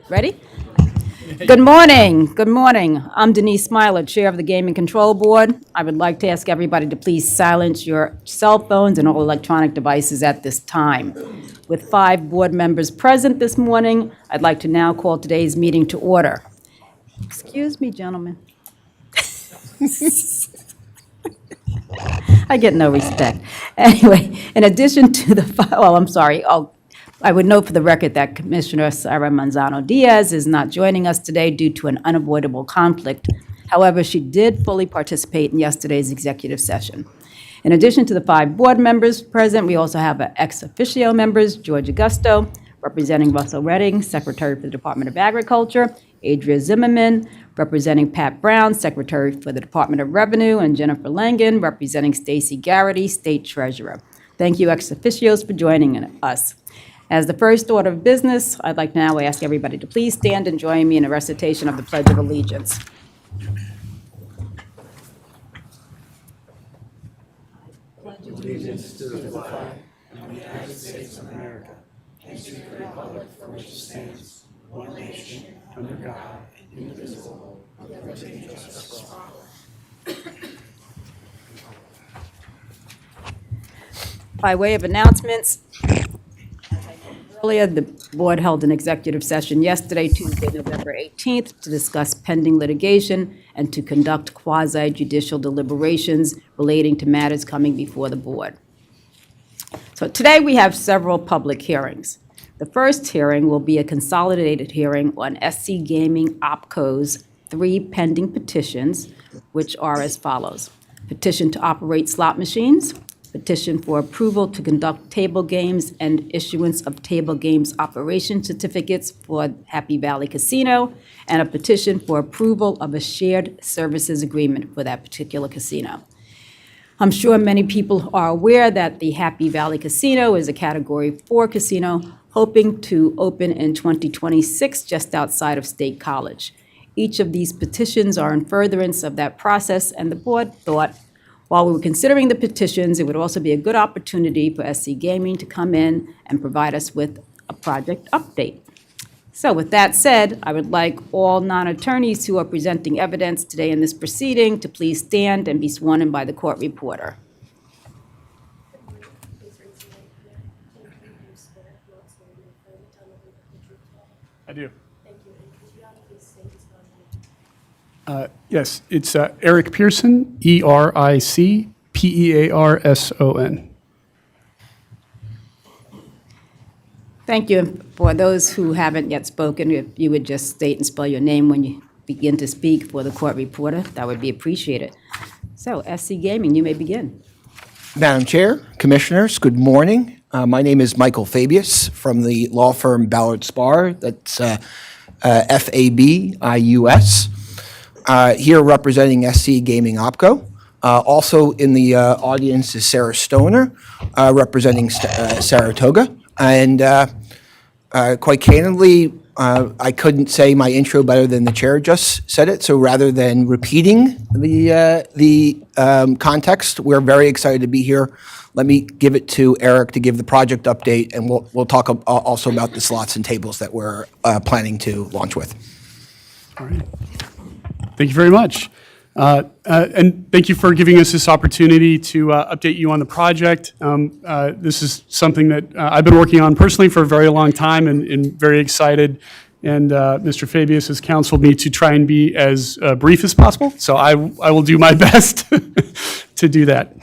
Ready? Good morning. Good morning. I'm Denise Smiler, Chair of the Gaming Control Board. I would like to ask everybody to please silence your cell phones and all electronic devices at this time. With 5 board members present this morning, I'd like to now call today's meeting to order. Excuse me, gentlemen. I get no respect. Anyway, in addition to the, well, I'm sorry, I would note for the record that Commissioner Sarah Manzano-Diaz is not joining us today due to an unavoidable conflict. However, she did fully participate in yesterday's executive session. In addition to the 5 board members present, we also have ex officio members, George Augusto, representing Russell Redding, Secretary for the Department of Agriculture, Adria Zimmerman, representing Pat Brown, Secretary for the Department of Revenue, and Jennifer Langen, representing Stacy Garrity, State Treasurer. Thank you, ex officios, for joining us. As the first order of business, I'd like now to ask everybody to please stand and join me in a recitation of the Pledge of Allegiance. Allegiance to the flag of the United States of America and to the republic for which it stands, one nation, under God, indivisible, with liberty and justice for all. By way of announcements, earlier, the board held an executive session yesterday, Tuesday, November 18th, to discuss pending litigation and to conduct quasi-judicial deliberations relating to matters coming before the board. So today we have several public hearings. The first hearing will be a consolidated hearing on SC Gaming OpCo's 3 pending petitions, which are as follows. Petition to operate slot machines, petition for approval to conduct table games and issuance of table games operation certificates for Happy Valley Casino, and a petition for approval of a shared services agreement for that particular casino. I'm sure many people are aware that the Happy Valley Casino is a Category 4 casino hoping to open in 2026 just outside of State College. Each of these petitions are in furtherance of that process, and the board thought while we were considering the petitions, it would also be a good opportunity for SC Gaming to come in and provide us with a project update. So with that said, I would like all non-attorneys who are presenting evidence today in this proceeding to please stand and be sworn in by the court reporter. I do. Yes, it's Eric Pearson, ERICPEARSON. Thank you. For those who haven't yet spoken, if you would just state and spell your name when you begin to speak for the court reporter, that would be appreciated. So, SC Gaming, you may begin. Madam Chair, Commissioners, good morning. My name is Michael Fabius from the law firm Ballard Spahr. That's Fabius. Here representing SC Gaming OpCo. Also in the audience is Sarah Stoner, representing Saratoga. And quite candidly, I couldn't say my intro better than the chair just said it. So rather than repeating the context, we're very excited to be here. Let me give it to Eric to give the project update, and we'll talk also about the slots and tables that we're planning to launch with. All right. Thank you very much. And thank you for giving us this opportunity to update you on the project. This is something that I've been working on personally for a very long time and very excited. And Mr. Fabius has counseled me to try and be as brief as possible. So I will do my best to do that.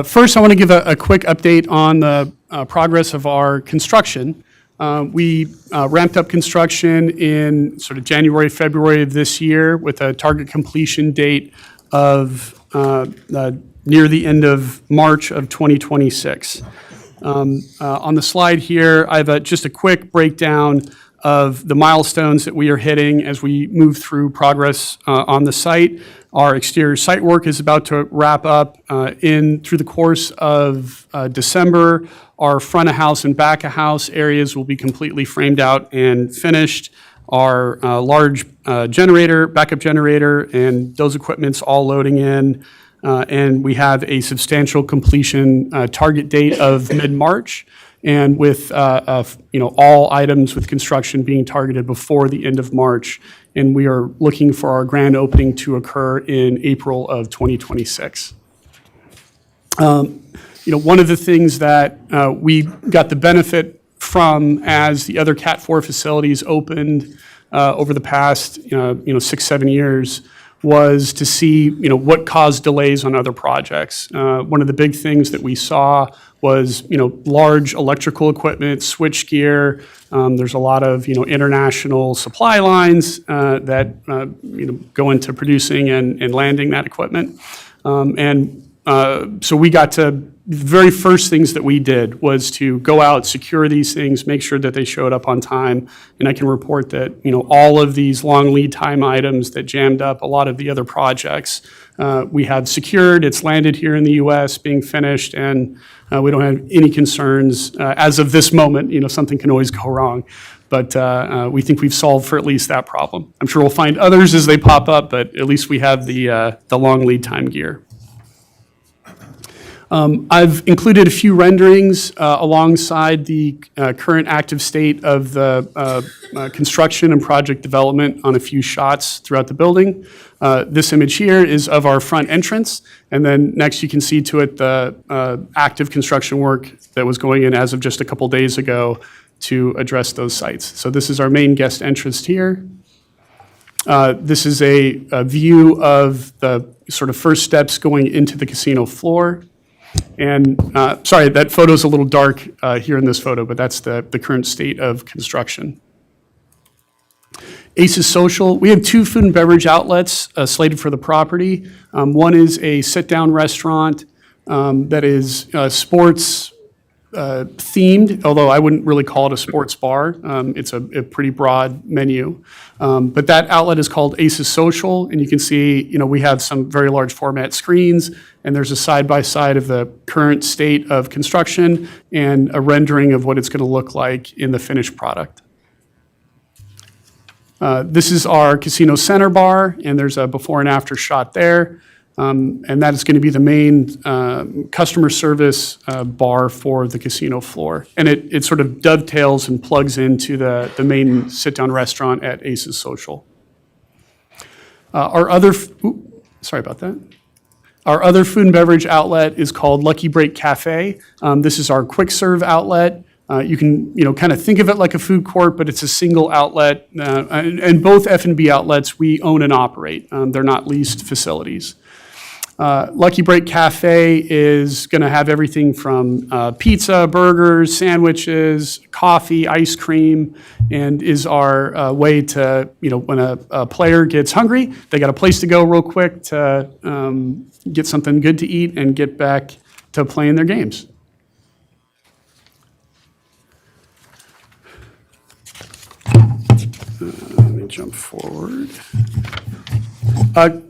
First, I want to give a quick update on the progress of our construction. We ramped up construction in sort of January, February of this year with a target completion date of near the end of March of 2026. On the slide here, I have just a quick breakdown of the milestones that we are hitting as we move through progress on the site. Our exterior site work is about to wrap up through the course of December. Our front of house and back of house areas will be completely framed out and finished. Our large backup generator, and those equipment's all loading in. And we have a substantial completion target date of mid-March. and with all items with construction being targeted before the end of March. And we are looking for our grand opening to occur in April of 2026. One of the things that we got the benefit from as the other Cat 4 facilities opened over the past 6-7 years was to see what caused delays on other projects. One of the big things that we saw was large electrical equipment, switchgear. There's a lot of international supply lines that go into producing and landing that equipment. So we got to, the very first things that we did was to go out, secure these things, make sure that they showed up on time. And I can report that, all of these long lead time items that jammed up a lot of the other projects, we have secured. It's landed here in the U.S., being finished, and we don't have any concerns. As of this moment, something can always go wrong. But we think we've solved for at least that problem. I'm sure we'll find others as they pop up, but at least we have the long lead time gear. I've included a few renderings alongside the current active state of the construction and project development on a few shots throughout the building. This image here is of our front entrance, and then next you can see to it the active construction work that was going in as of just a couple days ago to address those sites. So this is our main guest entrance here. This is a view of the sort of first steps going into the casino floor. And sorry, that photo's a little dark here in this photo, but that's the current state of construction. Aces Social, we have 2 food and beverage outlets slated for the property. One is a sit-down restaurant that is sports themed, although I wouldn't really call it a sports bar. It's a pretty broad menu. But that outlet is called Aces Social, and you can see, we have some very large format screens, and there's a side-by-side of the current state of construction and a rendering of what it's going to look like in the finished product. This is our casino center bar, and there's a before and after shot there. And that is going to be the main customer service bar for the casino floor. And it sort of dovetails and plugs into the main sit-down restaurant at Aces Social. Sorry about that. Our other food and beverage outlet is called Lucky Break Cafe. This is our quick serve outlet. You can kind of think of it like a food court, but it's a single outlet. And both F&B outlets we own and operate. They're not leased facilities. Lucky Break Cafe is going to have everything from pizza, burgers, sandwiches, coffee, ice cream, and is our way to, when a player gets hungry, they got a place to go real quick to get something good to eat and get back to playing their games. Let me jump forward.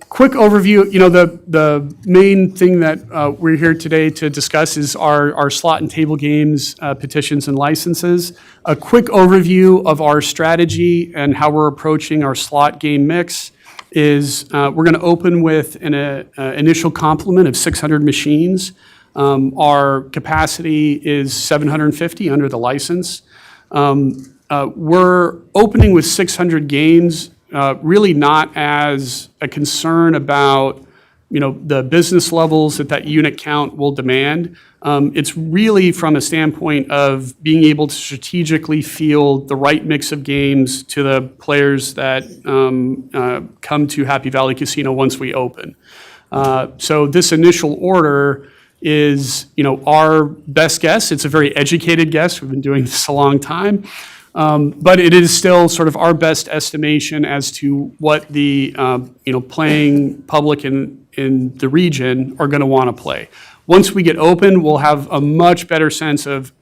Quick overview, the main thing that we're here today to discuss is our slot and table games petitions and licenses. A quick overview of our strategy and how we're approaching our slot game mix is we're going to open with an initial complement of 600 machines. Our capacity is 750 under the license. We're opening with 600 games. Really not as a concern about, the business levels that unit count will demand. It's really from a standpoint of being able to strategically field the right mix of games to the players that come to Happy Valley Casino once we open. So this initial order is, our best guess. It's a very educated guess. We've been doing this a long time. But it is still sort of our best estimation as to what the playing public in the region are going to want to play. Once we get open, we'll have a much better sense of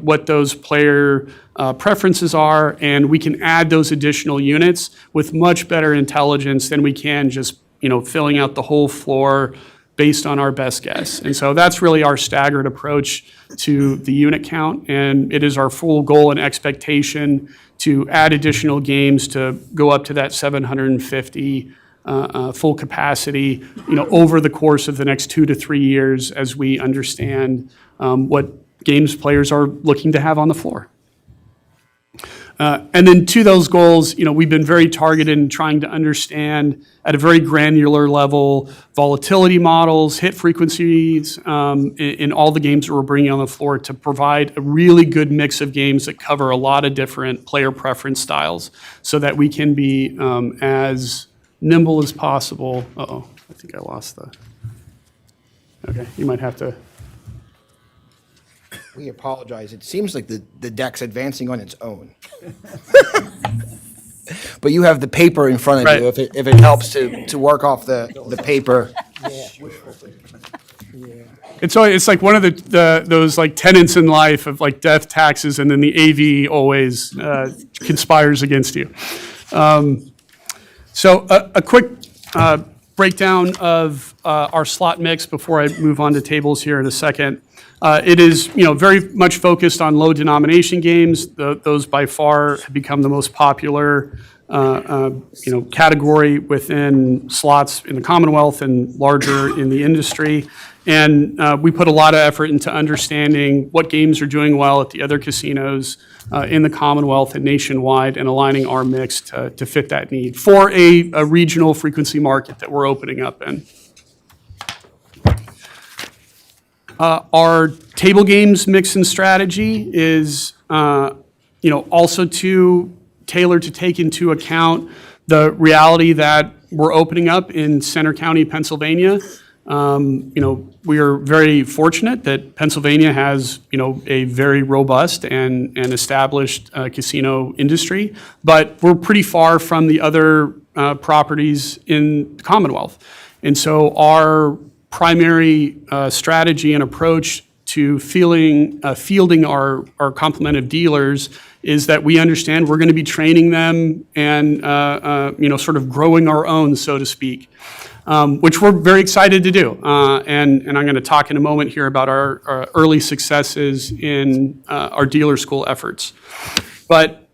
what those player preferences are, and we can add those additional units with much better intelligence than we can just filling out the whole floor based on our best guess. And so that's really our staggered approach to the unit count, and it is our full goal and expectation to add additional games to go up to that 750 full capacity, over the course of the next 2 to 3 years as we understand what games players are looking to have on the floor. And then to those goals, we've been very targeted in trying to understand at a very granular level volatility models, hit frequencies in all the games that we're bringing on the floor to provide a really good mix of games that cover a lot of different player preference styles so that we can be as nimble as possible. Uh-oh, I think I lost the... Okay, you might have to... We apologize. It seems like the deck's advancing on its own. But you have the paper in front of you, Right. if it helps to work off the paper. It's like one of those like tenets in life of like death, taxes, and then the AV always conspires against you. So a quick breakdown of our slot mix before I move on to tables here in a second. It is, very much focused on low denomination games. Those by far have become the most popular, category within slots in the Commonwealth and larger in the industry. And we put a lot of effort into understanding what games are doing well at the other casinos in the Commonwealth and nationwide, and aligning our mix to fit that need for a regional frequency market that we're opening up in. Our table games mix and strategy is, also tailored to take into account the reality that we're opening up in Center County, Pennsylvania. We are very fortunate that Pennsylvania has, a very robust and established casino industry, but we're pretty far from the other properties in the Commonwealth. And so our primary strategy and approach to fielding our complement of dealers is that we understand we're going to be training them and sort of growing our own, so to speak, which we're very excited to do. And I'm going to talk in a moment here about our early successes in our dealer school efforts. But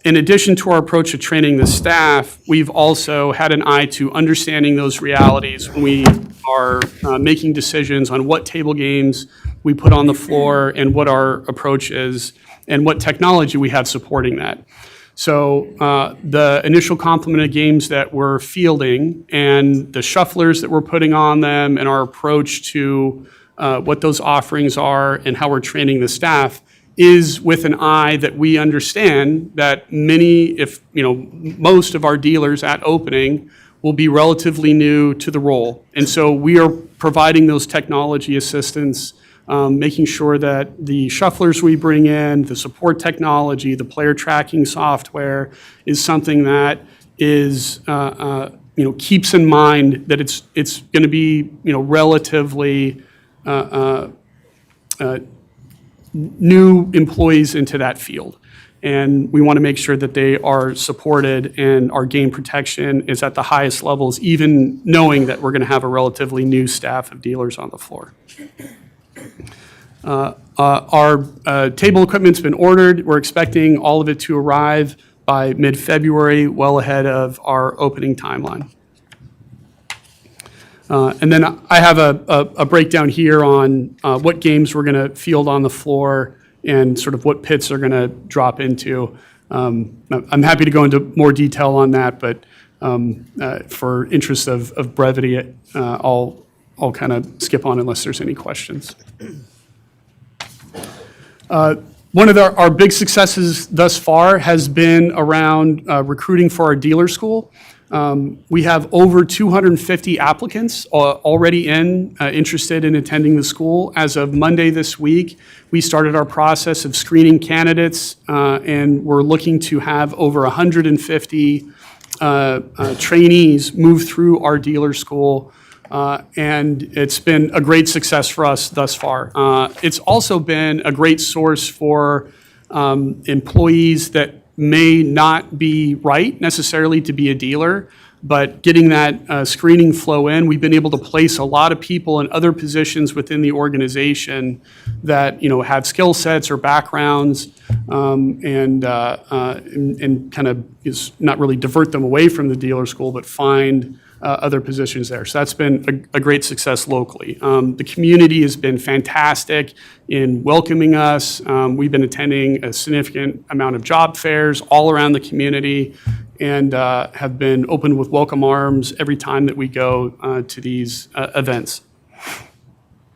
in addition to our approach to training the staff, we've also had an eye to understanding those realities when we are making decisions on what table games we put on the floor and what our approach is and what technology we have supporting that. So the initial complement of games that we're fielding and the shufflers that we're putting on them and our approach to what those offerings are and how we're training the staff is with an eye that we understand that most of our dealers at opening will be relatively new to the role. And so we are providing those technology assistance, making sure that the shufflers we bring in, the support technology, the player tracking software is something that is, keeps in mind that it's going to be, relatively new employees into that field. And we want to make sure that they are supported and our game protection is at the highest levels, even knowing that we're going to have a relatively new staff of dealers on the floor. Our table equipment's been ordered. We're expecting all of it to arrive by mid-February, well ahead of our opening timeline. And then I have a breakdown here on what games we're going to field on the floor and sort of what pits are going to drop into. I'm happy to go into more detail on that, but for interest of brevity, I'll kind of skip on unless there's any questions. One of our big successes thus far has been around recruiting for our dealer school. We have over 250 applicants already interested in attending the school. As of Monday this week, we started our process of screening candidates, and we're looking to have over 150 trainees move through our dealer school, and it's been a great success for us thus far. It's also been a great source for employees that may not be right necessarily to be a dealer, but getting that screening flow in, we've been able to place a lot of people in other positions within the organization that have skill sets or backgrounds, and kind of is not really divert them away from the dealer school, but find other positions there. So that's been a great success locally. The community has been fantastic in welcoming us. We've been attending a significant amount of job fairs all around the community, and have been open with welcome arms every time that we go to these events.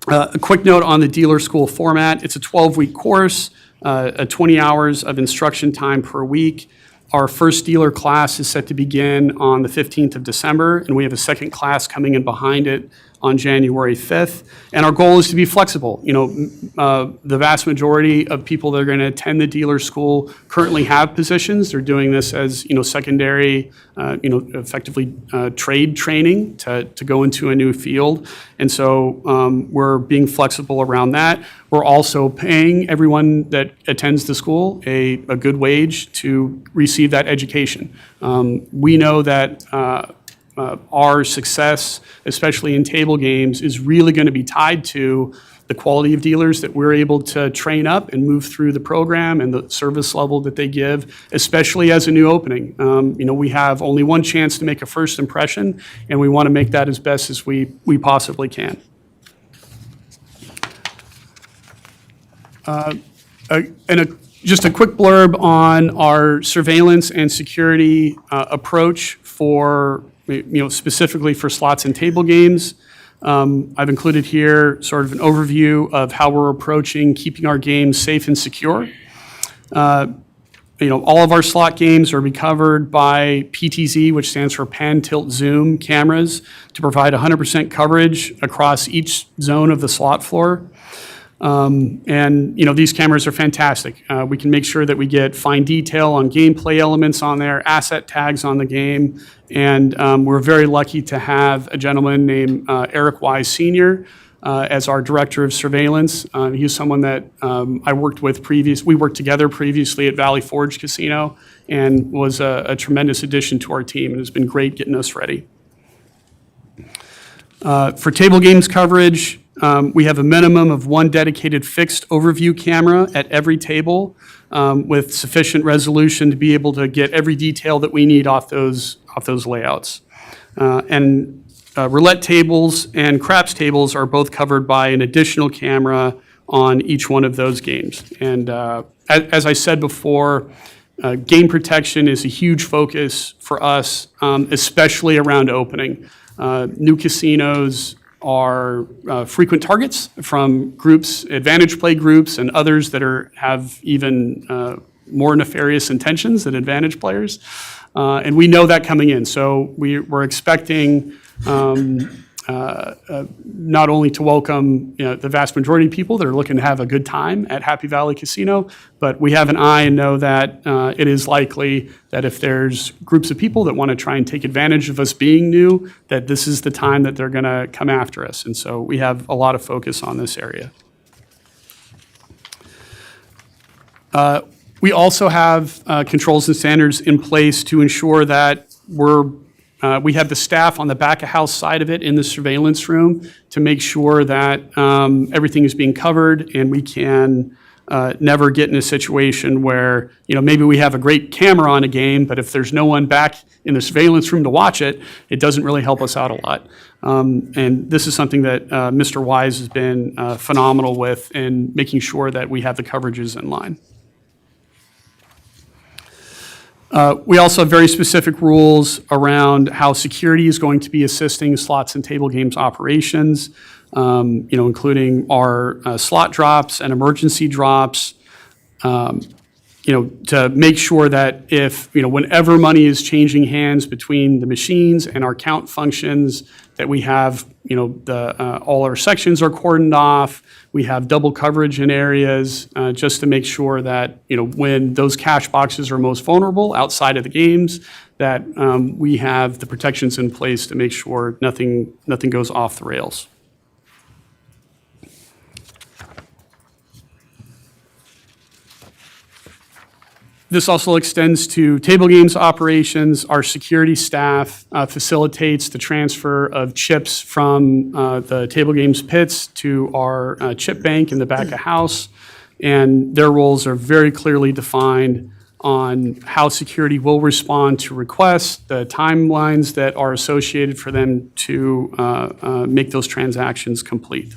A quick note on the dealer school format. It's a 12-week course, 20 hours of instruction time per week. Our first dealer class is set to begin on the 15th of December, and we have a second class coming in behind it on January 5th. And our goal is to be flexible. The vast majority of people that are going to attend the dealer school currently have positions. They're doing this as, secondary, effectively trade training to go into a new field. And so we're being flexible around that. We're also paying everyone that attends the school a good wage to receive that education. We know that our success, especially in table games, is really going to be tied to the quality of dealers that we're able to train up and move through the program and the service level that they give, especially as a new opening. We have only one chance to make a first impression, and we want to make that as best as we possibly can. Just a quick blurb on our surveillance and security approach for, specifically for slots and table games. I've included here sort of an overview of how we're approaching keeping our games safe and secure. All of our slot games are covered by PTZ, which stands for Pan Tilt Zoom cameras, to provide 100% coverage across each zone of the slot floor. These cameras are fantastic. We can make sure that we get fine detail on gameplay elements on there, asset tags on the game, and we're very lucky to have a gentleman named Eric Wise Sr. As our director of surveillance. He's someone that I worked with we worked together previously at Valley Forge Casino, and was a tremendous addition to our team, and has been great getting us ready. For table games coverage, we have a minimum of one dedicated fixed overview camera at every table, with sufficient resolution to be able to get every detail that we need off those layouts. Roulette tables and craps tables are both covered by an additional camera on each one of those games. And as I said before, game protection is a huge focus for us, especially around opening. New casinos are frequent targets from groups, advantage play groups, and others that have even more nefarious intentions than advantage players. And we know that coming in. So we're expecting not only to welcome the vast majority of people that are looking to have a good time at Happy Valley Casino, but we have an eye and know that it is likely that if there's groups of people that want to try and take advantage of us being new, that this is the time that they're going to come after us. And so we have a lot of focus on this area. We also have controls and standards in place to ensure that we have the staff on the back of house side of it in the surveillance room to make sure that everything is being covered, and we can never get in a situation where, maybe we have a great camera on a game, but if there's no one back in the surveillance room to watch it, it doesn't really help us out a lot. And this is something that Mr. Wise has been phenomenal with in making sure that we have the coverages in line. We also have very specific rules around how security is going to be assisting slots and table games operations, including our slot drops and emergency drops, to make sure that if, whenever money is changing hands between the machines and our count functions, that we have, all our sections are cordoned off. We have double coverage in areas just to make sure that, when those cash boxes are most vulnerable outside of the games, that we have the protections in place to make sure nothing goes off the rails. This also extends to table games operations. Our security staff facilitates the transfer of chips from the table games pits to our chip bank in the back of house, and their roles are very clearly defined on how security will respond to requests, the timelines that are associated for them to make those transactions complete.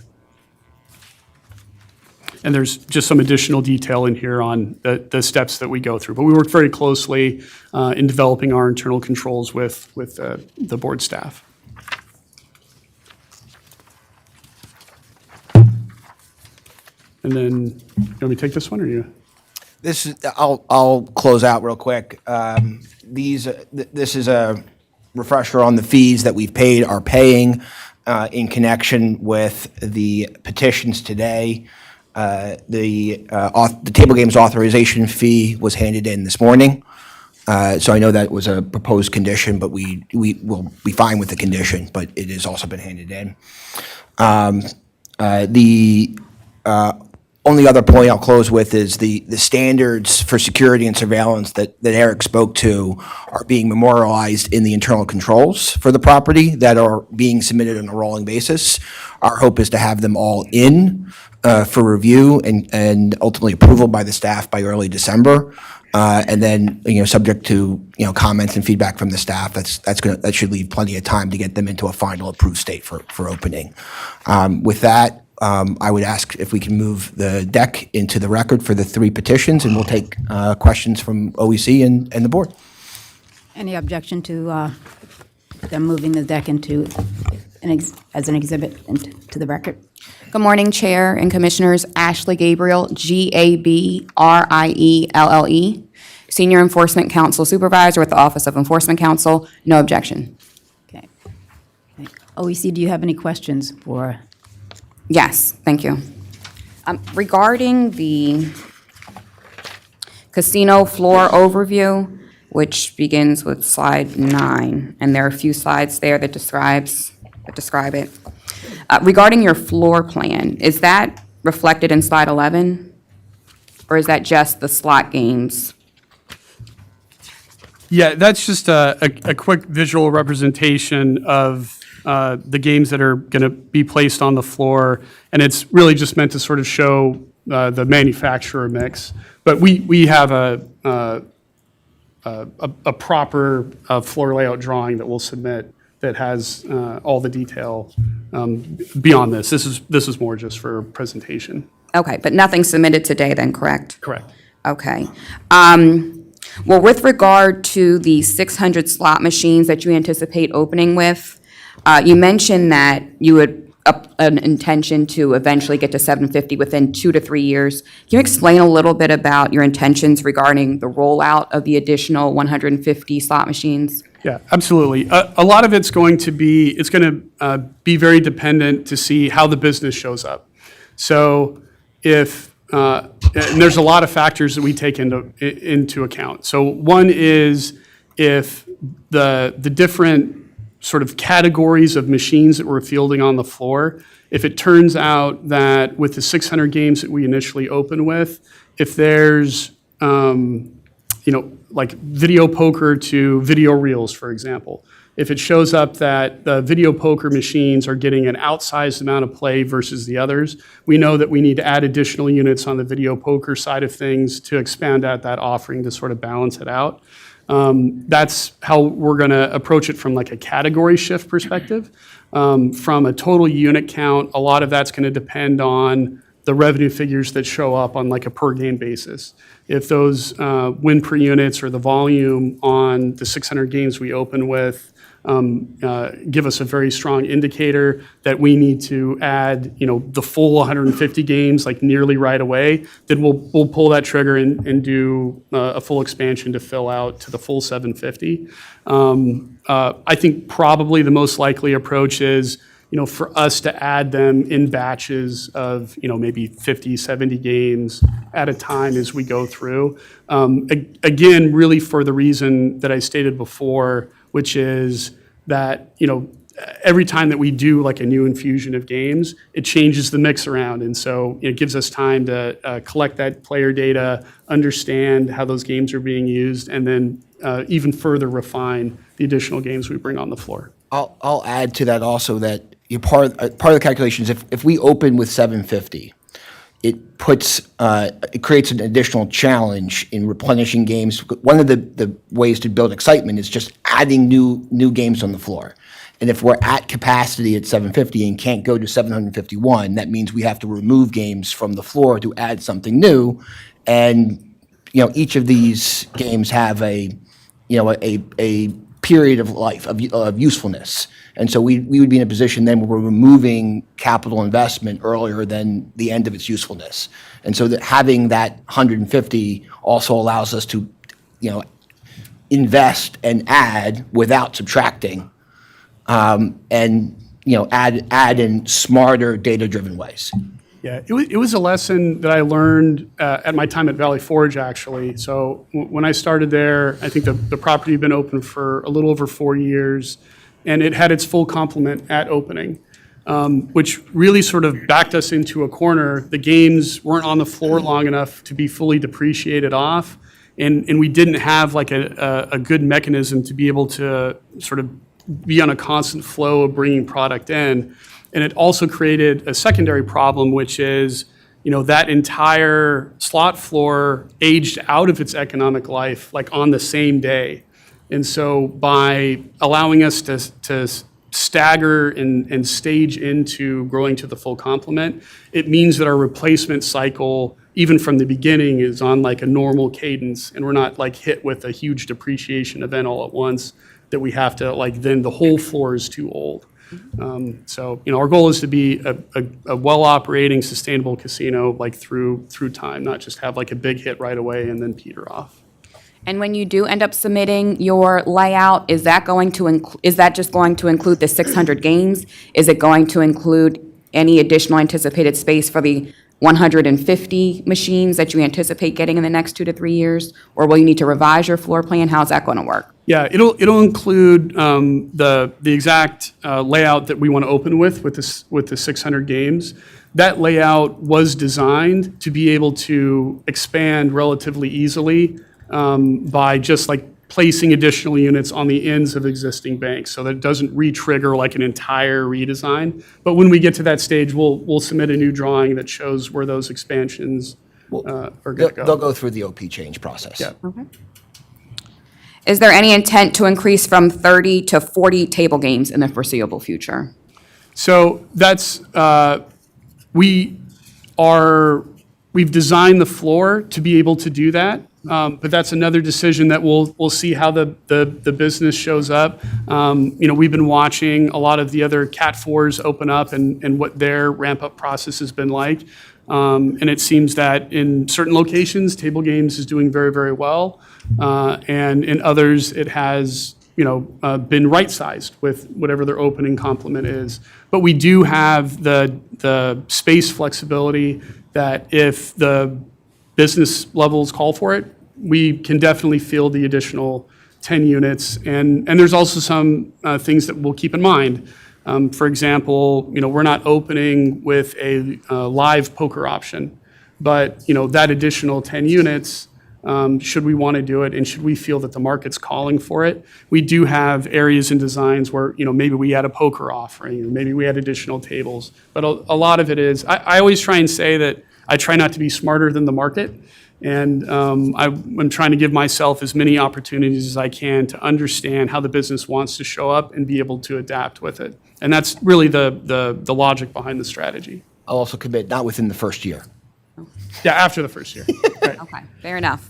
And there's just some additional detail in here on the steps that we go through. But we work very closely in developing our internal controls with the board staff. And then, you want me to take this one, or you? I'll close out real quick. This is a refresher on the fees that we've paid, are paying in connection with the petitions today. The table games authorization fee was handed in this morning. So I know that was a proposed condition, but we will be fine with the condition, but it has also been handed in. The only other point I'll close with is the standards for security and surveillance that Eric spoke to are being memorialized in the internal controls for the property that are being submitted on a rolling basis. Our hope is to have them all in for review and ultimately approval by the staff by early December. And then, subject to, comments and feedback from the staff, that should leave plenty of time to get them into a final approved state for opening. With that, I would ask if we can move the deck into the record for the 3 petitions, and we'll take questions from OEC and the board. Any objection to them moving the deck into, as an exhibit into the record? Good morning, Chair and Commissioners. Ashley Gabriel, Gabrielle, Senior Enforcement Counsel Supervisor with the Office of Enforcement Counsel. No objection. Okay. OEC, do you have any questions for? Yes, thank you. Regarding the casino floor overview, which begins with slide 9, and there are a few slides there that describe it. Regarding your floor plan, is that reflected in slide 11? Or is that just the slot games? Yeah, that's just a quick visual representation of the games that are going to be placed on the floor, and it's really just meant to sort of show the manufacturer mix. But we have a proper floor layout drawing that we'll submit that has all the detail beyond this. This is more just for presentation. Okay, but nothing submitted today then, correct? Correct. Okay. Well, with regard to the 600 slot machines that you anticipate opening with, you mentioned that you would an intention to eventually get to 750 within 2 to 3 years. Can you explain a little bit about your intentions regarding the rollout of the additional 150 slot machines? Yeah, absolutely. A lot of it's going to be very dependent to see how the business shows up. So if and there's a lot of factors that we take into account. So one is if the different sort of categories of machines that we're fielding on the floor, if it turns out that with the 600 games that we initially open with, if there's like video poker to video reels, for example, if it shows up that the video poker machines are getting an outsized amount of play versus the others, we know that we need to add additional units on the video poker side of things to expand out that offering to sort of balance it out. That's how we're going to approach it from like a category shift perspective. From a total unit count, a lot of that's going to depend on the revenue figures that show up on like a per game basis. If those win per units or the volume on the 600 games we open with give us a very strong indicator that we need to add, the full 150 games like nearly right away, then we'll pull that trigger and do a full expansion to fill out to the full 750. I think probably the most likely approach is, for us to add them in batches of, maybe 50, 70 games at a time as we go through. Again, really for the reason that I stated before, which is that, every time that we do like a new infusion of games, it changes the mix around. And so it gives us time to collect that player data, understand how those games are being used, and then even further refine the additional games we bring on the floor. I'll add to that also that part of the calculation is if we open with 750, it creates an additional challenge in replenishing games. One of the ways to build excitement is just adding new games on the floor. And if we're at capacity at 750 and can't go to 751, that means we have to remove games from the floor to add something new. And, each of these games have a period of life, of usefulness. And so we would be in a position then where we're removing capital investment earlier than the end of its usefulness. And so that having that 150 also allows us to, invest and add without subtracting, and, add in smarter, data-driven ways. Yeah, it was a lesson that I learned at my time at Valley Forge, actually. So when I started there, I think the property had been open for a little over 4 years, and it had its full complement at opening, which really sort of backed us into a corner. The games weren't on the floor long enough to be fully depreciated off, and we didn't have like a good mechanism to be able to sort of be on a constant flow of bringing product in. And it also created a secondary problem, which is, that entire slot floor aged out of its economic life, like on the same day. And so by allowing us to stagger and stage into growing to the full complement, it means that our replacement cycle, even from the beginning, is on like a normal cadence, and we're not like hit with a huge depreciation event all at once that we have to then the whole floor is too old. So our goal is to be a well-operating, sustainable casino through time, not just have like a big hit right away and then peter off. And when you do end up submitting your layout, is that just going to include the 600 games? Is it going to include any additional anticipated space for the 150 machines that you anticipate getting in the next 2 to 3 years? Or will you need to revise your floor plan? How's that going to work? Yeah, it'll include the exact layout that we want to open with the 600 games. That layout was designed to be able to expand relatively easily by just placing additional units on the ends of existing banks, so that it doesn't re-trigger like an entire redesign. But when we get to that stage, we'll submit a new drawing that shows where those expansions are going to go. They'll go through the OP change process. Yeah. Okay. Is there any intent to increase from 30 to 40 table games in the foreseeable future? So that's we've designed the floor to be able to do that, but that's another decision that we'll see how the business shows up. We've been watching a lot of the other Cat 4s open up and what their ramp up process has been like, and it seems that in certain locations, table games is doing very, very well. And in others, it has, been right-sized with whatever their opening complement is. But we do have the space flexibility that if the business levels call for it, we can definitely field the additional 10 units. And there's also some things that we'll keep in mind. For example, we're not opening with a live poker option, but, that additional 10 units, should we want to do it and should we feel that the market's calling for it, we do have areas and designs where, maybe we add a poker offering or maybe we add additional tables. But a lot of it is, I always try and say that I try not to be smarter than the market. And I'm trying to give myself as many opportunities as I can to understand how the business wants to show up and be able to adapt with it. And that's really the logic behind the strategy. I'll also commit not within the first year. Yeah, after the first year. Right. Okay, fair enough.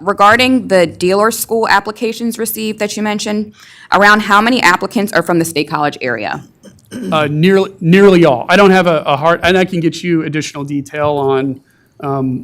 Regarding the dealer school applications received that you mentioned, around how many applicants are from the State College area? Nearly all. I don't have a hard, and I can get you additional detail on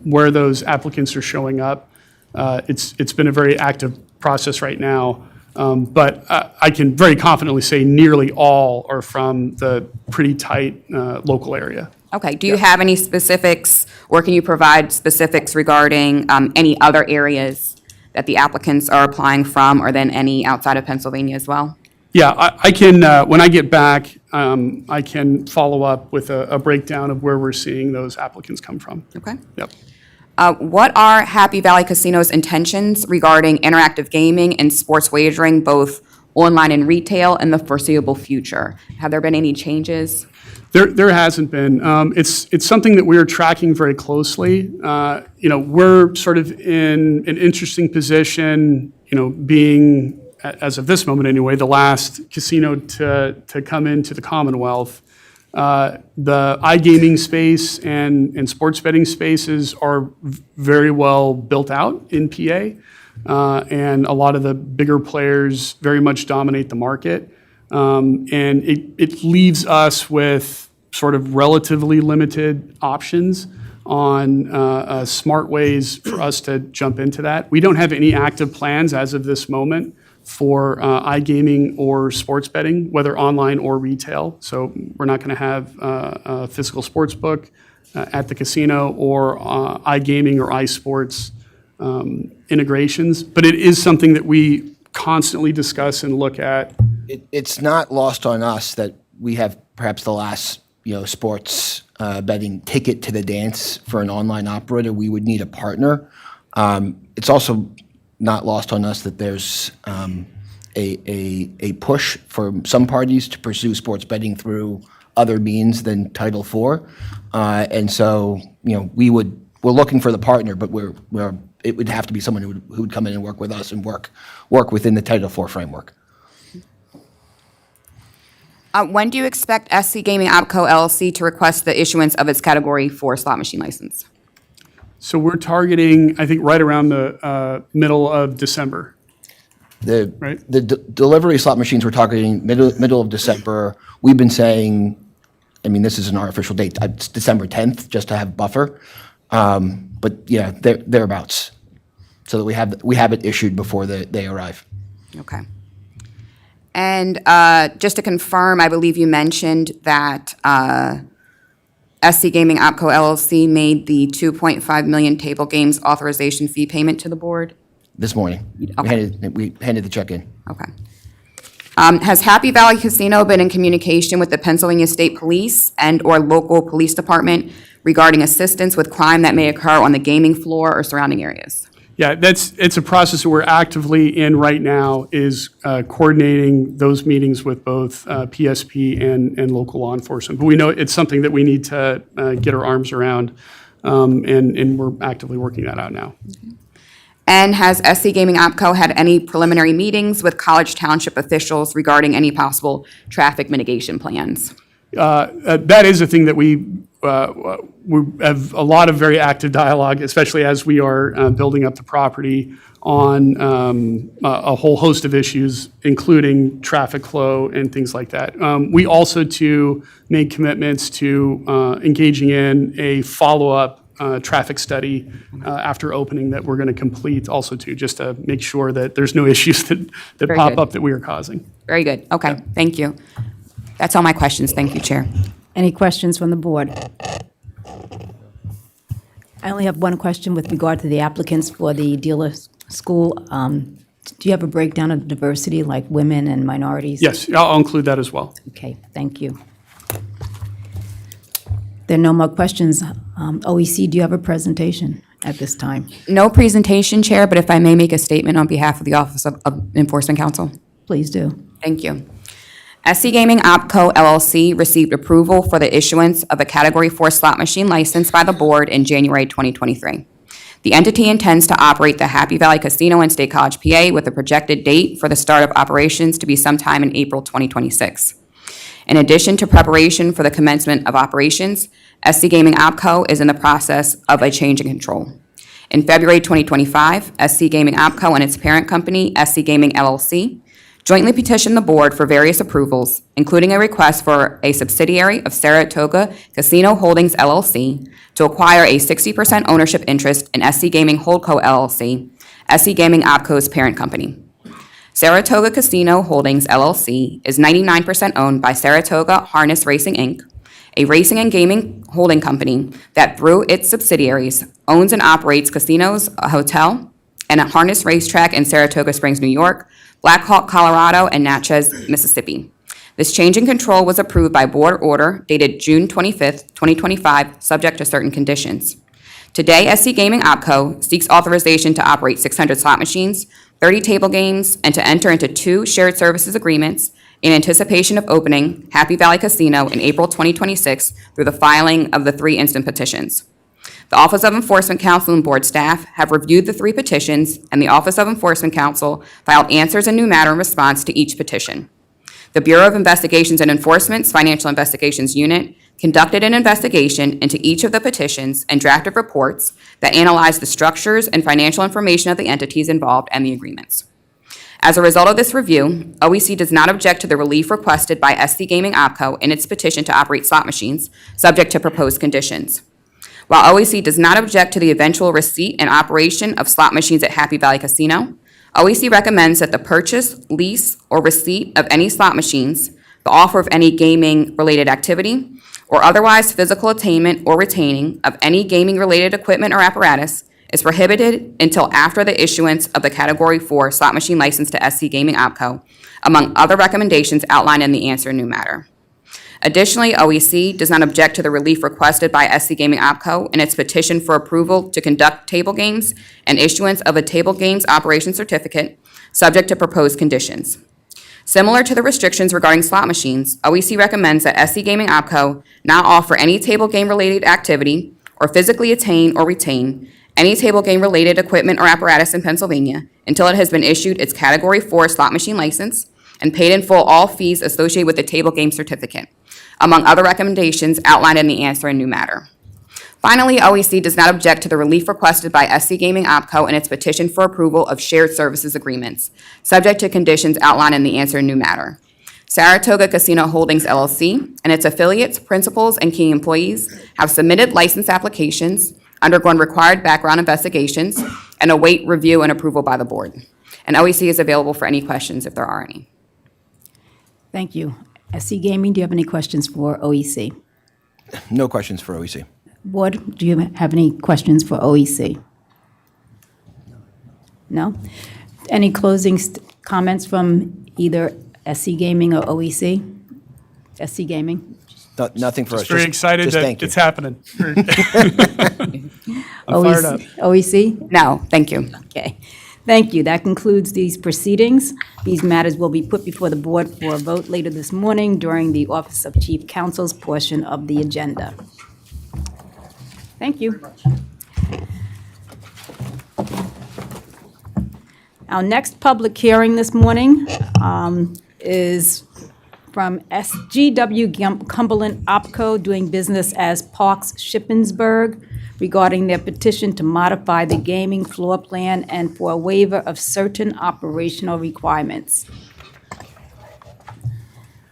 where those applicants are showing up. It's been a very active process right now, but I can very confidently say nearly all are from the pretty tight local area. Okay, do you have any specifics, or can you provide specifics regarding any other areas that the applicants are applying from, or then any outside of Pennsylvania as well? Yeah, I can, when I get back, I can follow up with a breakdown of where we're seeing those applicants come from. Okay. Yep. What are Happy Valley Casino's intentions regarding interactive gaming and sports wagering, both online and retail, in the foreseeable future? Have there been any changes? There hasn't been. It's something that we're tracking very closely. We're sort of in an interesting position, being, as of this moment anyway, the last casino to come into the Commonwealth. The iGaming space and sports betting spaces are very well built out in PA, and a lot of the bigger players very much dominate the market. And it leaves us with sort of relatively limited options on smart ways for us to jump into that. We don't have any active plans as of this moment for iGaming or sports betting, whether online or retail. So we're not going to have a physical sports book at the casino or iGaming or iSports integrations. But it is something that we constantly discuss and look at. It's not lost on us that we have perhaps the last, sports betting ticket to the dance for an online operator. We would need a partner. It's also not lost on us that there's a push for some parties to pursue sports betting through other means than Title IV. And so, we're looking for the partner, but it would have to be someone who would come in and work with us and work within the Title IV framework. When do you expect SC Gaming OpCo LLC to request the issuance of its Category 4 slot machine license? So we're targeting, I think, right around the middle of December. Right. The delivery slot machines we're targeting middle of December. We've been saying, this is an artificial date, it's December 10th, just to have buffer. But yeah, thereabouts, so that we have it issued before they arrive. Okay. And just to confirm, I believe you mentioned that SC Gaming OpCo LLC made the $2.5 million table games authorization fee payment to the board? This morning. Okay. We handed the check in. Okay. Has Happy Valley Casino been in communication with the Pennsylvania State Police and/or local police department regarding assistance with crime that may occur on the gaming floor or surrounding areas? Yeah, it's a process that we're actively in right now, is coordinating those meetings with both PSP and local law enforcement. But we know it's something that we need to get our arms around, and we're actively working that out now. And has SC Gaming OpCo had any preliminary meetings with College Township officials regarding any possible traffic mitigation plans? That is a thing that we have a lot of very active dialogue, especially as we are building up the property on a whole host of issues, including traffic flow and things like that. We also, too, made commitments to engaging in a follow-up traffic study after opening that we're going to complete also, too, just to make sure that there's no issues that Very pop good. up that we are causing. Very good. Okay, thank you. That's all my questions. Thank you, Chair. Any questions from the board? I only have one question with regard to the applicants for the dealer school. Do you have a breakdown of diversity, like women and minorities? Yes, I'll include that as well. Okay, thank you. There are no more questions. OEC, do you have a presentation at this time? No presentation, Chair, but if I may make a statement on behalf of the Office of Enforcement Counsel. Please do. Thank you. SC Gaming OpCo LLC received approval for the issuance of a Category 4 slot machine license by the board in January 2023. The entity intends to operate the Happy Valley Casino in State College, PA, with a projected date for the start of operations to be sometime in April 2026. In addition to preparation for the commencement of operations, SC Gaming OpCo is in the process of a change in control. In February 2025, SC Gaming OpCo and its parent company, SC Gaming LLC, jointly petitioned the board for various approvals, including a request for a subsidiary of Saratoga Casino Holdings LLC to acquire a 60% ownership interest in SC Gaming Holdco LLC, SC Gaming OpCo's parent company. Saratoga Casino Holdings LLC is 99% owned by Saratoga Harness Racing, Inc., a racing and gaming holding company that, through its subsidiaries, owns and operates casinos, a hotel, and a harness racetrack in Saratoga Springs, New York, Black Hawk, Colorado, and Natchez, Mississippi. This change in control was approved by board order dated June 25th, 2025, subject to certain conditions. Today, SC Gaming OpCo seeks authorization to operate 600 slot machines, 30 table games, and to enter into 2 shared services agreements in anticipation of opening Happy Valley Casino in April 2026 through the filing of the 3 instant petitions. The Office of Enforcement Counsel and board staff have reviewed the 3 petitions, and the Office of Enforcement Counsel filed answers in new matter in response to each petition. The Bureau of Investigations and Enforcement's Financial Investigations Unit conducted an investigation into each of the petitions and drafted reports that analyzed the structures and financial information of the entities involved and the agreements. As a result of this review, OEC does not object to the relief requested by SC Gaming OpCo in its petition to operate slot machines, subject to proposed conditions. While OEC does not object to the eventual receipt and operation of slot machines at Happy Valley Casino, OEC recommends that the purchase, lease, or receipt of any slot machines, the offer of any gaming-related activity, or otherwise physical attainment or retaining of any gaming-related equipment or apparatus is prohibited until after the issuance of the Category 4 slot machine license to SC Gaming OpCo, among other recommendations outlined in the answer in new matter. Additionally, OEC does not object to the relief requested by SC Gaming OpCo in its petition for approval to conduct table games and issuance of a table games operation certificate, subject to proposed conditions. Similar to the restrictions regarding slot machines, OEC recommends that SC Gaming OpCo not offer any table game-related activity or physically attain or retain any table game-related equipment or apparatus in Pennsylvania until it has been issued its Category 4 slot machine license and paid in full all fees associated with the table game certificate, among other recommendations outlined in the answer in new matter. Finally, OEC does not object to the relief requested by SC Gaming OpCo in its petition for approval of shared services agreements, subject to conditions outlined in the answer in new matter. Saratoga Casino Holdings LLC and its affiliates, principals, and key employees have submitted license applications, undergone required background investigations, and await review and approval by the board. And OEC is available for any questions if there are any. Thank you. SC Gaming, do you have any questions for OEC? No questions for E OEC. Board, do you have any questions for OEC? No? Any closing comments from either SC Gaming or OEC? SC Gaming? Nothing for us. Very excited just that thank you. it's happening. I'm fired up. OEC? No, thank you. Okay. Thank you. That concludes these proceedings. These matters will be put before the board for a vote later this morning during the Office of Chief Counsel's portion of the agenda. Thank you. Our next public hearing this morning is from SGW Cumberland OpCo, doing business as Parks Shippensburg, regarding their petition to modify the gaming floor plan and for a waiver of certain operational requirements.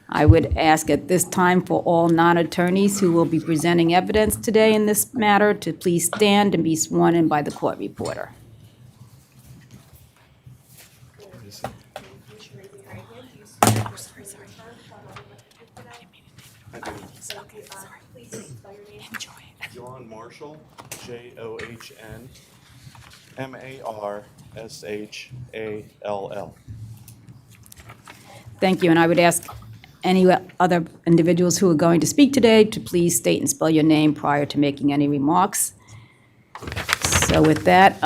I would ask at this time for all non-attorneys who will be presenting evidence today in this matter to please stand and be sworn in by the court reporter. John Marshall, John Marshall. Thank you, and I would ask any other individuals who are going to speak today to please state and spell your name prior to making any remarks. So with that,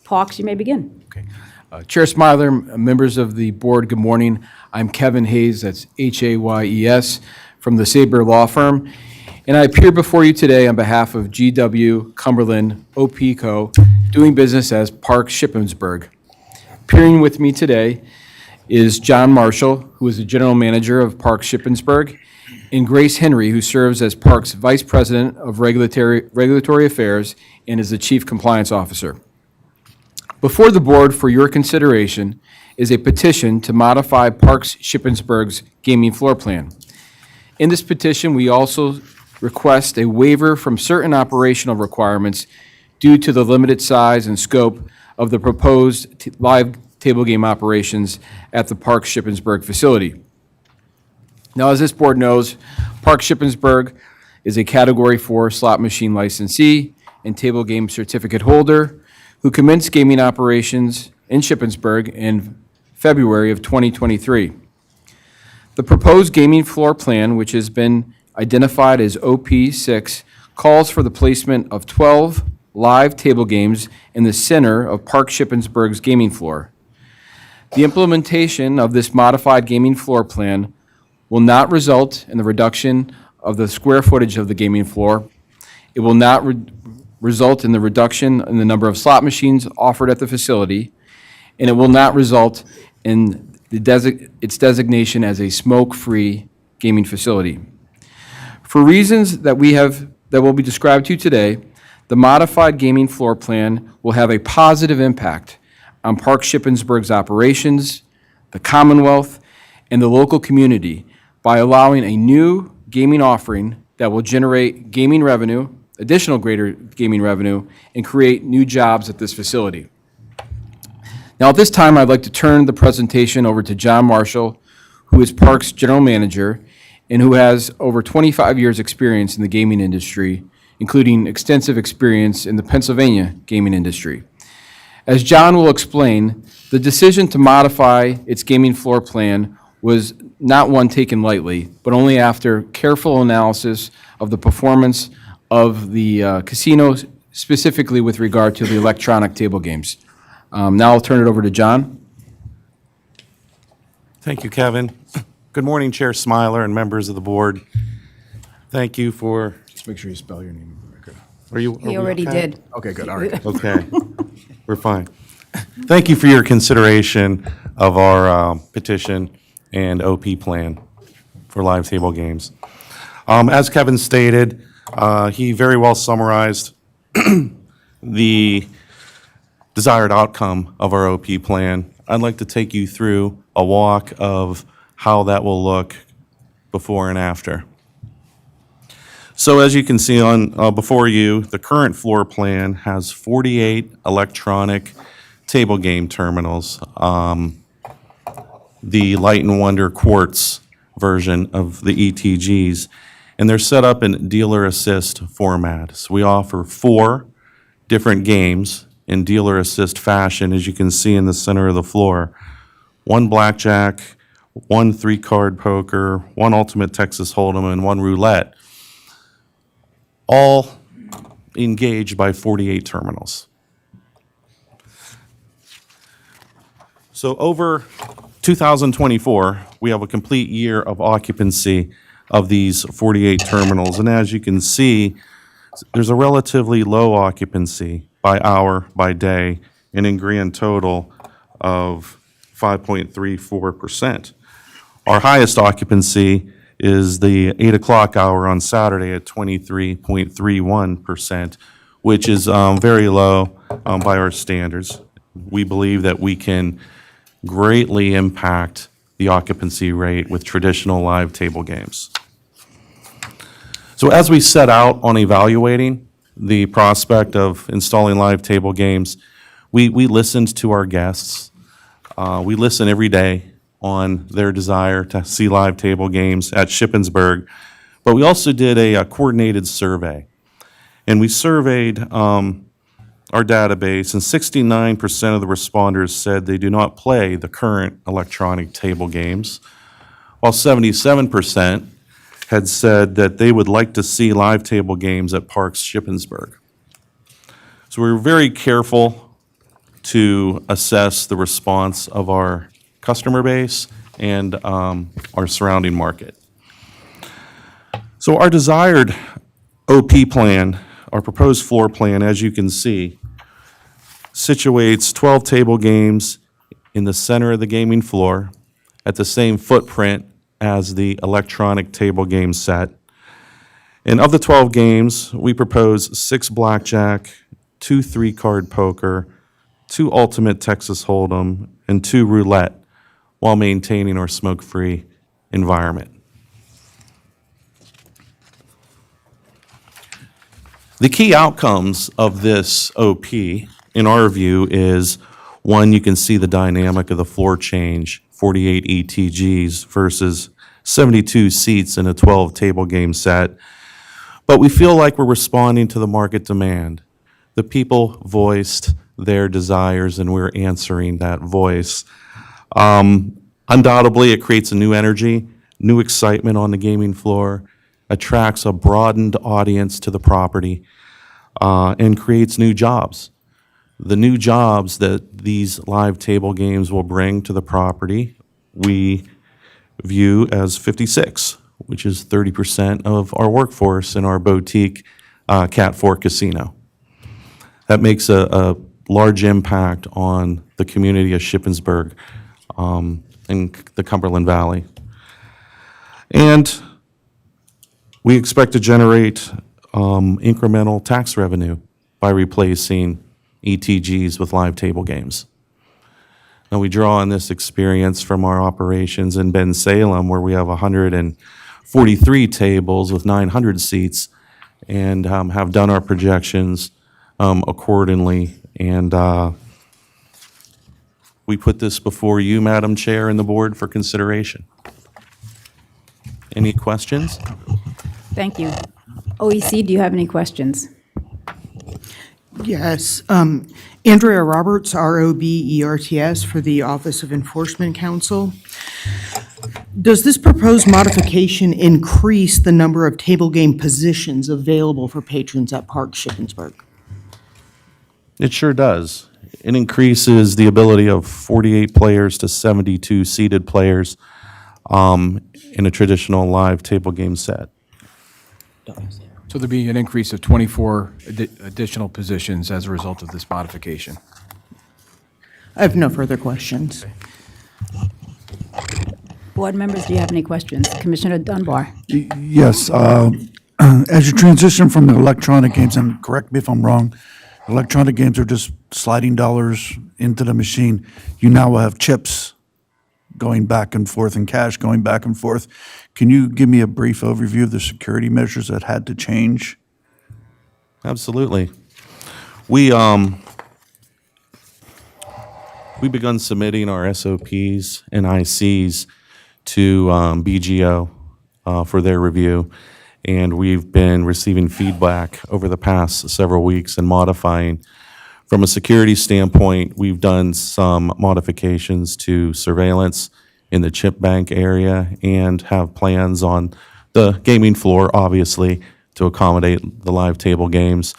Parks, you may begin. Okay. Chair Smiler, members of the board, good morning. I'm Kevin Hayes, that's Hayes, from the Sabre Law Firm, and I appear before you today on behalf of GW Cumberland OPCO, doing business as Parks Shippensburg. Appearing with me today is John Marshall, who is the general manager of Parks Shippensburg, and Grace Henry, who serves as Parks Vice President of Regulatory Affairs and is the Chief Compliance Officer. Before the board for your consideration is a petition to modify Parks Shippensburg's gaming floor plan. In this petition, we also request a waiver from certain operational requirements due to the limited size and scope of the proposed live table game operations at the Parks Shippensburg facility. Now, as this board knows, Parks Shippensburg is a Category 4 slot machine licensee and table game certificate holder who commenced gaming operations in Shippensburg in February of 2023. The proposed gaming floor plan, which has been identified as OP6, calls for the placement of 12 live table games in the center of Parks Shippensburg's gaming floor. The implementation of this modified gaming floor plan will not result in the reduction of the square footage of the gaming floor. It will not result in the reduction in the number of slot machines offered at the facility, and it will not result in its designation as a smoke-free gaming facility. For reasons that will be described to you today, the modified gaming floor plan will have a positive impact on Park Shippensburg's operations, the Commonwealth, and the local community by allowing a new gaming offering that will generate gaming revenue, additional greater gaming revenue, and create new jobs at this facility. Now, at this time, I'd like to turn the presentation over to John Marshall, who is Parks General Manager and who has over 25 years' experience in the gaming industry, including extensive experience in the Pennsylvania gaming industry. As John will explain, the decision to modify its gaming floor plan was not one taken lightly, but only after careful analysis of the performance of the casino, specifically with regard to the electronic table games. Now I'll turn it over to John. Thank you, Kevin. Good morning, Chair Smiler and members of the board. Thank you for, Just make sure you spell your name. He already did. Okay, good, all right. Okay, we're fine. Thank you for your consideration of our petition and OP plan for live table games. As Kevin stated, he very well summarized the desired outcome of our OP plan. I'd like to take you through a walk of how that will look before and after. So as you can see on before you, the current floor plan has 48 electronic table game terminals, the Light and Wonder Quartz version of the ETGs, and they're set up in dealer assist format. So we offer 4 different games in dealer assist fashion, as you can see in the center of the floor. 1 blackjack, 1 3-card poker, 1 ultimate Texas Hold'em, and 1 roulette, all engaged by 48 terminals. So over 2024, we have a complete year of occupancy of these 48 terminals. And as you can see, there's a relatively low occupancy by hour, by day, and in grand total of 5.34%. Our highest occupancy is the 8 o'clock hour on Saturday at 23.31%, which is very low by our standards. We believe that we can greatly impact the occupancy rate with traditional live table games. So as we set out on evaluating the prospect of installing live table games, we listened to our guests. We listen every day on their desire to see live table games at Shippensburg. But we also did a coordinated survey. And we surveyed our database, and 69% of the responders said they do not play the current electronic table games, while 77% had said that they would like to see live table games at Parks Shippensburg. So we were very careful to assess the response of our customer base and our surrounding market. So our desired OP plan, our proposed floor plan, as you can see, situates 12 table games in the center of the gaming floor at the same footprint as the electronic table game set. And of the 12 games, we propose 6 blackjack, 2 3-card poker, 2 ultimate Texas Hold'em, and 2 roulette, while maintaining our smoke-free environment. The key outcomes of this OP, in our view, is, one, you can see the dynamic of the floor change, 48 ETGs versus 72 seats in a 12-table game set. But we feel like we're responding to the market demand. The people voiced their desires, and we're answering that voice. Undoubtedly, it creates a new energy, new excitement on the gaming floor, attracts a broadened audience to the property, and creates new jobs. The new jobs that these live table games will bring to the property, we view as 56, which is 30% of our workforce in our boutique Cat 4 casino. That makes a large impact on the community of Shippensburg and the Cumberland Valley. And we expect to generate incremental tax revenue by replacing ETGs with live table games. Now, we draw on this experience from our operations in Ben Salem, where we have 143 tables with 900 seats, and have done our projections accordingly. And we put this before you, Madam Chair, and the board for consideration. Any questions? Thank you. OEC, do you have any questions? Yes. Andrea Roberts, ROBERTS, for the Office of Enforcement Counsel. Does this proposed modification increase the number of table game positions available for patrons at Park Shippensburg? It sure does. It increases the ability of 48 players to 72 seated players in a traditional live table game set. So there'd be an increase of 24 additional positions as a result of this modification. I have no further questions. Board members, do you have any questions? Commissioner Dunbar? Yes, as you transition from the electronic games, and correct me if I'm wrong, electronic games are just sliding dollars into the machine. You now will have chips going back and forth and cash going back and forth. Can you give me a brief overview of the security measures that had to change? Absolutely. We begun submitting our SOPs and ICs to BGO for their review, and we've been receiving feedback over the past several weeks and modifying. From a security standpoint, we've done some modifications to surveillance in the chip bank area and have plans on the gaming floor, obviously, to accommodate the live table games.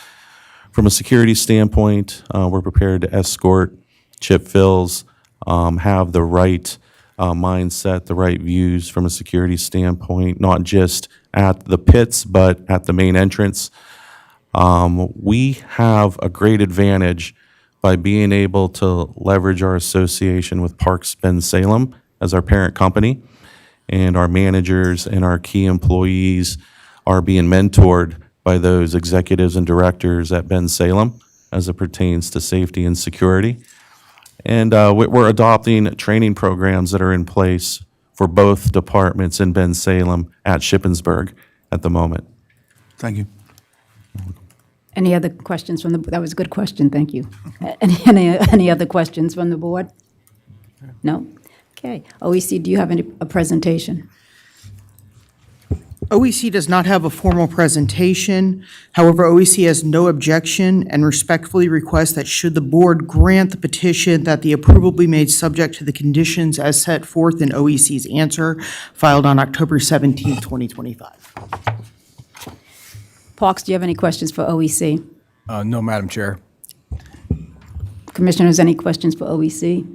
From a security standpoint, we're prepared to escort chip fills, have the right mindset, the right views from a security standpoint, not just at the pits, but at the main entrance. We have a great advantage by being able to leverage our association with Parks Ben Salem as our parent company, and our managers and our key employees are being mentored by those executives and directors at Ben Salem as it pertains to safety and security. And we're adopting training programs that are in place for both departments in Ben Salem at Shippensburg at the moment. Thank you. Any other questions from the, that was a good question, thank you. Any other questions from the board? No? Okay. OEC, do you have a presentation? OEC does not have a formal presentation. However, OEC has no objection and respectfully requests that should the board grant the petition, that the approval be made subject to the conditions as set forth in OEC's answer filed on October 17, 2025. Parks, do you have any questions for OEC? No, Madam Chair. Commissioners, any questions for OEC?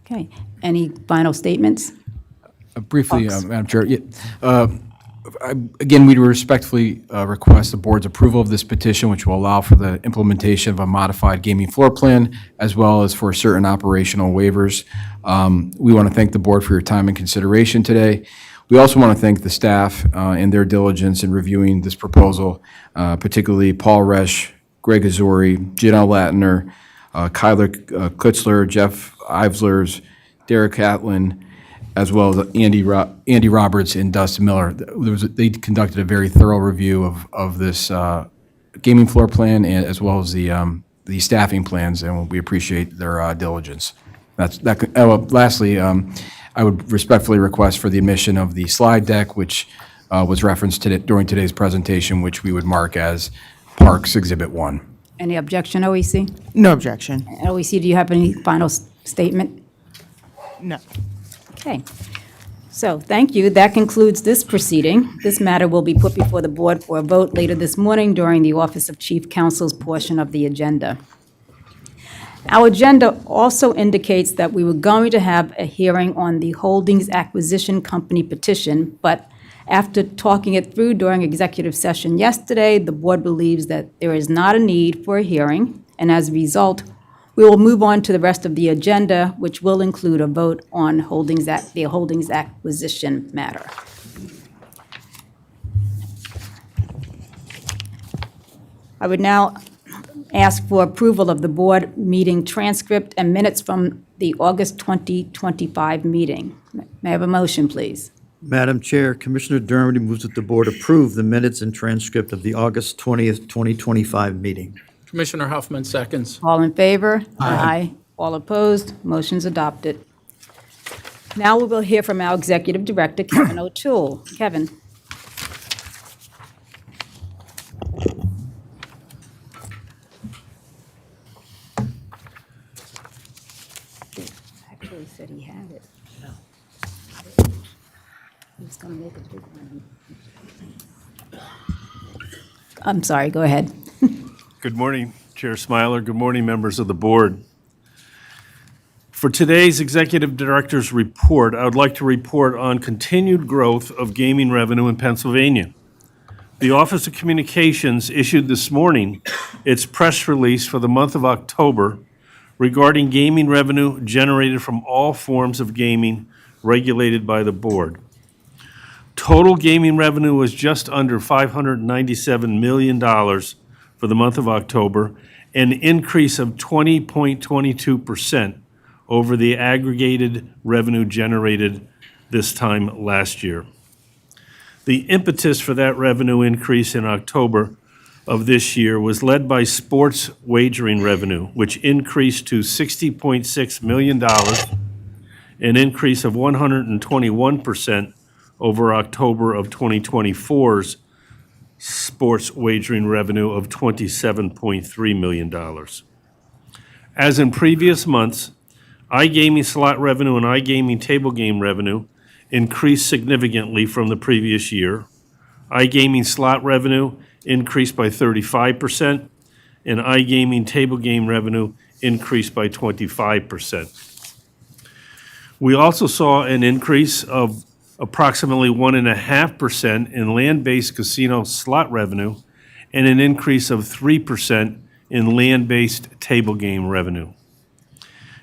Okay. Any final statements? Briefly, Fox. Madam Chair, again, we respectfully request the board's approval of this petition, which will allow for the implementation of a modified gaming floor plan, as well as for certain operational waivers. We want to thank the board for your time and consideration today. We also want to thank the staff and their diligence in reviewing this proposal, particularly Paul Resch, Greg Azori, Janelle Latner, Kyler Kutzler, Jeff Ivslers, Derek Catlin, as well as Andy Roberts and Dustin Miller. They conducted a very thorough review of this gaming floor plan, and as well as the staffing plans, and we appreciate their diligence. Lastly, I would respectfully request for the admission of the slide deck, which was referenced during today's presentation, which we would mark as Parks Exhibit 1. Any objection, OEC? No objection. OEC, do you have any final statement? No. Okay. So, thank you. That concludes this proceeding. This matter will be put before the board for a vote later this morning during the Office of Chief Counsel's portion of the agenda. Our agenda also indicates that we were going to have a hearing on the Holdings Acquisition Company petition, but after talking it through during executive session yesterday, the board believes that there is not a need for a hearing, and as a result, we will move on to the rest of the agenda, which will include a vote on the Holdings Acquisition matter. I would now ask for approval of the board meeting transcript and minutes from the August 2025 meeting. May I have a motion, please? Madam Chair, Commissioner Dermody moves that the board approve the minutes and transcript of the August 20th, 2025 meeting. Commissioner Huffman seconds. All in favor? Aye. All opposed? Motion's adopted. Now we will hear from our Executive Director, Kevin O'Toole. Kevin? Actually said he had it. He was going to make a big one. I'm sorry, go ahead. Good morning, Chair Smiler. Good morning, members of the board. For today's Executive Director's report, I would like to report on continued growth of gaming revenue in Pennsylvania. The Office of Communications issued this morning its press release for the month of October regarding gaming revenue generated from all forms of gaming regulated by the board. Total gaming revenue was just under $597 million for the month of October, an increase of 20.22% over the aggregated revenue generated this time last year. The impetus for that revenue increase in October of this year was led by sports wagering revenue, which increased to $60.6 million, an increase of 121% over October of 2024's sports wagering revenue of $27.3 million. As in previous months, iGaming slot revenue and iGaming table game revenue increased significantly from the previous year. iGaming slot revenue increased by 35%, and iGaming table game revenue increased by 25%. We also saw an increase of approximately 1.5% in land-based casino slot revenue and an increase of 3% in land-based table game revenue.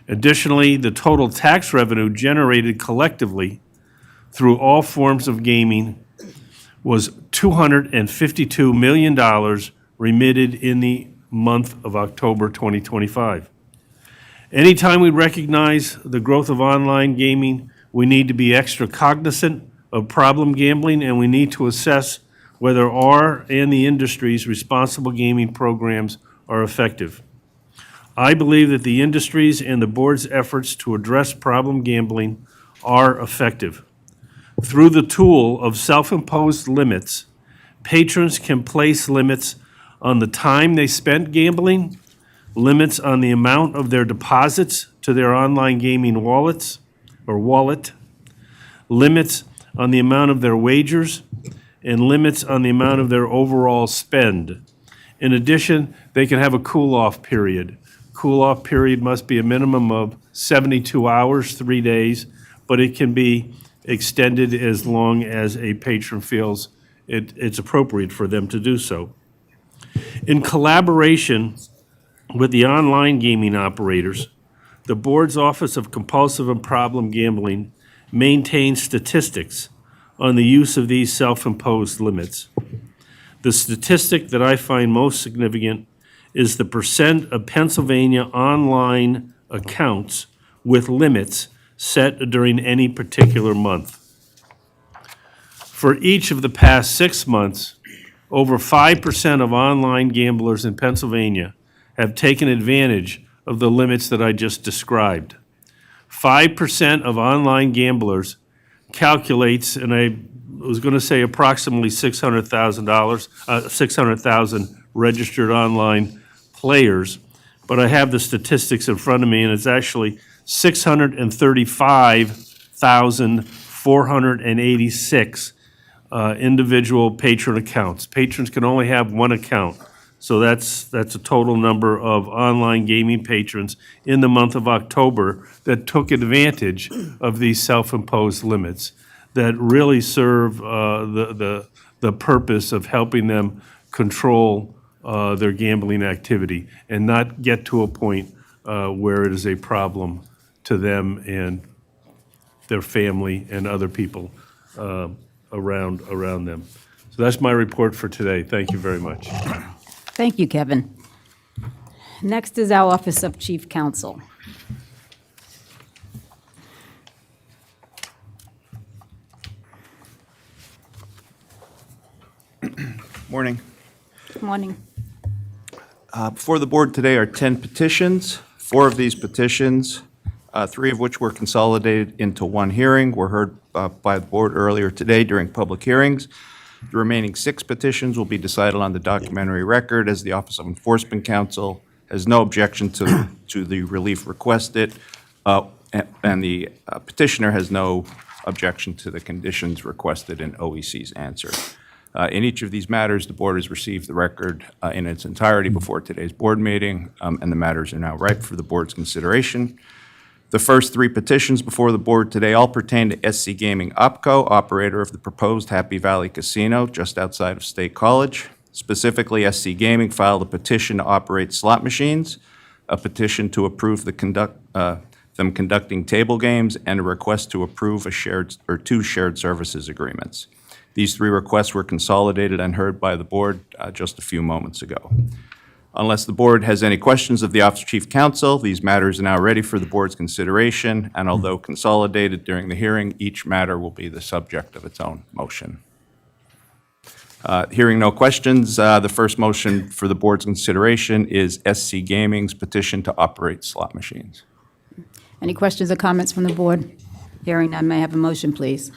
Additionally, the total tax revenue generated collectively through all forms of gaming was $252 million remitted in the month of October 2025. Anytime we recognize the growth of online gaming, we need to be extra cognizant of problem gambling, and we need to assess whether our and the industry's responsible gaming programs are effective. I believe that the industry's and the board's efforts to address problem gambling are effective. Through the tool of self-imposed limits, patrons can place limits on the time they spent gambling, limits on the amount of their deposits to their online gaming wallet, limits on the amount of their wagers, and limits on the amount of their overall spend. In addition, they can have a cool-off period. Cool-off period must be a minimum of 72 hours, 3 days, but it can be extended as long as a patron feels it's appropriate for them to do so. In collaboration with the online gaming operators, the board's Office of Compulsive and Problem Gambling maintains statistics on the use of these self-imposed limits. The statistic that I find most significant is the percent of Pennsylvania online accounts with limits set during any particular month. For each of the past 6 months, over 5% of online gamblers in Pennsylvania have taken advantage of the limits that I just described. 5% of online gamblers calculates, and I was going to say approximately $600,000 registered online players, but I have the statistics in front of me, and it's actually 635,486 individual patron accounts. Patrons can only have one account. So that's a total number of online gaming patrons in the month of October that took advantage of these self-imposed limits that really serve the purpose of helping them control their gambling activity and not get to a point where it is a problem to them and their family and other people around them. So that's my report for today. Thank you very much. Thank you, Kevin. Next is our Office of Chief Counsel. Morning. Good morning. Before the board today are 10 petitions. 4 of these petitions, 3 of which were consolidated into one hearing, were heard by the board earlier today during public hearings. The remaining 6 petitions will be decided on the documentary record, as the Office of Enforcement Counsel has no objection to the relief requested, and the petitioner has no objection to the conditions requested in OEC's answer. In each of these matters, the board has received the record in its entirety before today's board meeting, and the matters are now ripe for the board's consideration. The first 3 petitions before the board today all pertain to SC Gaming OpCo, operator of the proposed Happy Valley Casino just outside of State College. Specifically, SC Gaming filed a petition to operate slot machines, a petition to approve them conducting table games, and a request to approve 2 shared services agreements. These 3 requests were consolidated and heard by the board just a few moments ago. Unless the board has any questions of the Office of Chief Counsel, these matters are now ready for the board's consideration, and although consolidated during the hearing, each matter will be the subject of its own motion. Hearing no questions, the first motion for the board's consideration is SC Gaming's petition to operate slot machines. Any questions or comments from the board? Hearing none, may I have a motion, please?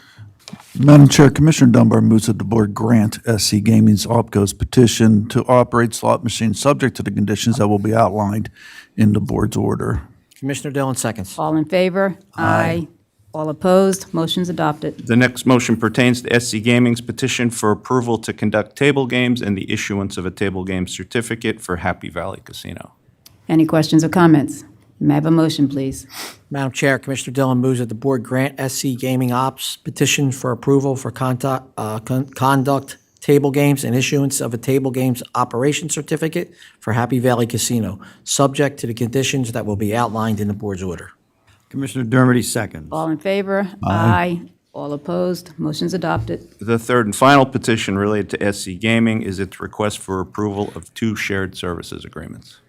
Madam Chair, Commissioner Dunbar moves that the board grant SC Gaming's OpCo's petition to operate slot machines subject to the conditions that will be outlined in the board's order. Commissioner Dillon seconds. All in favor? Aye. All opposed? Motion's adopted. The next motion pertains to SC Gaming's petition for approval to conduct table games and the issuance of a table game certificate for Happy Valley Casino. Any questions or comments? May I have a motion, please? Madam Chair, Commissioner Dillon moves that the board grant SC Gaming Ops petition for approval for conduct table games and issuance of a table games operation certificate for Happy Valley Casino, subject to the conditions that will be outlined in the board's order. Commissioner Dermody seconds. All in favor? Aye. All opposed? Motion's adopted. The third and final petition related to SC Gaming is its request for approval of 2 shared services agreements.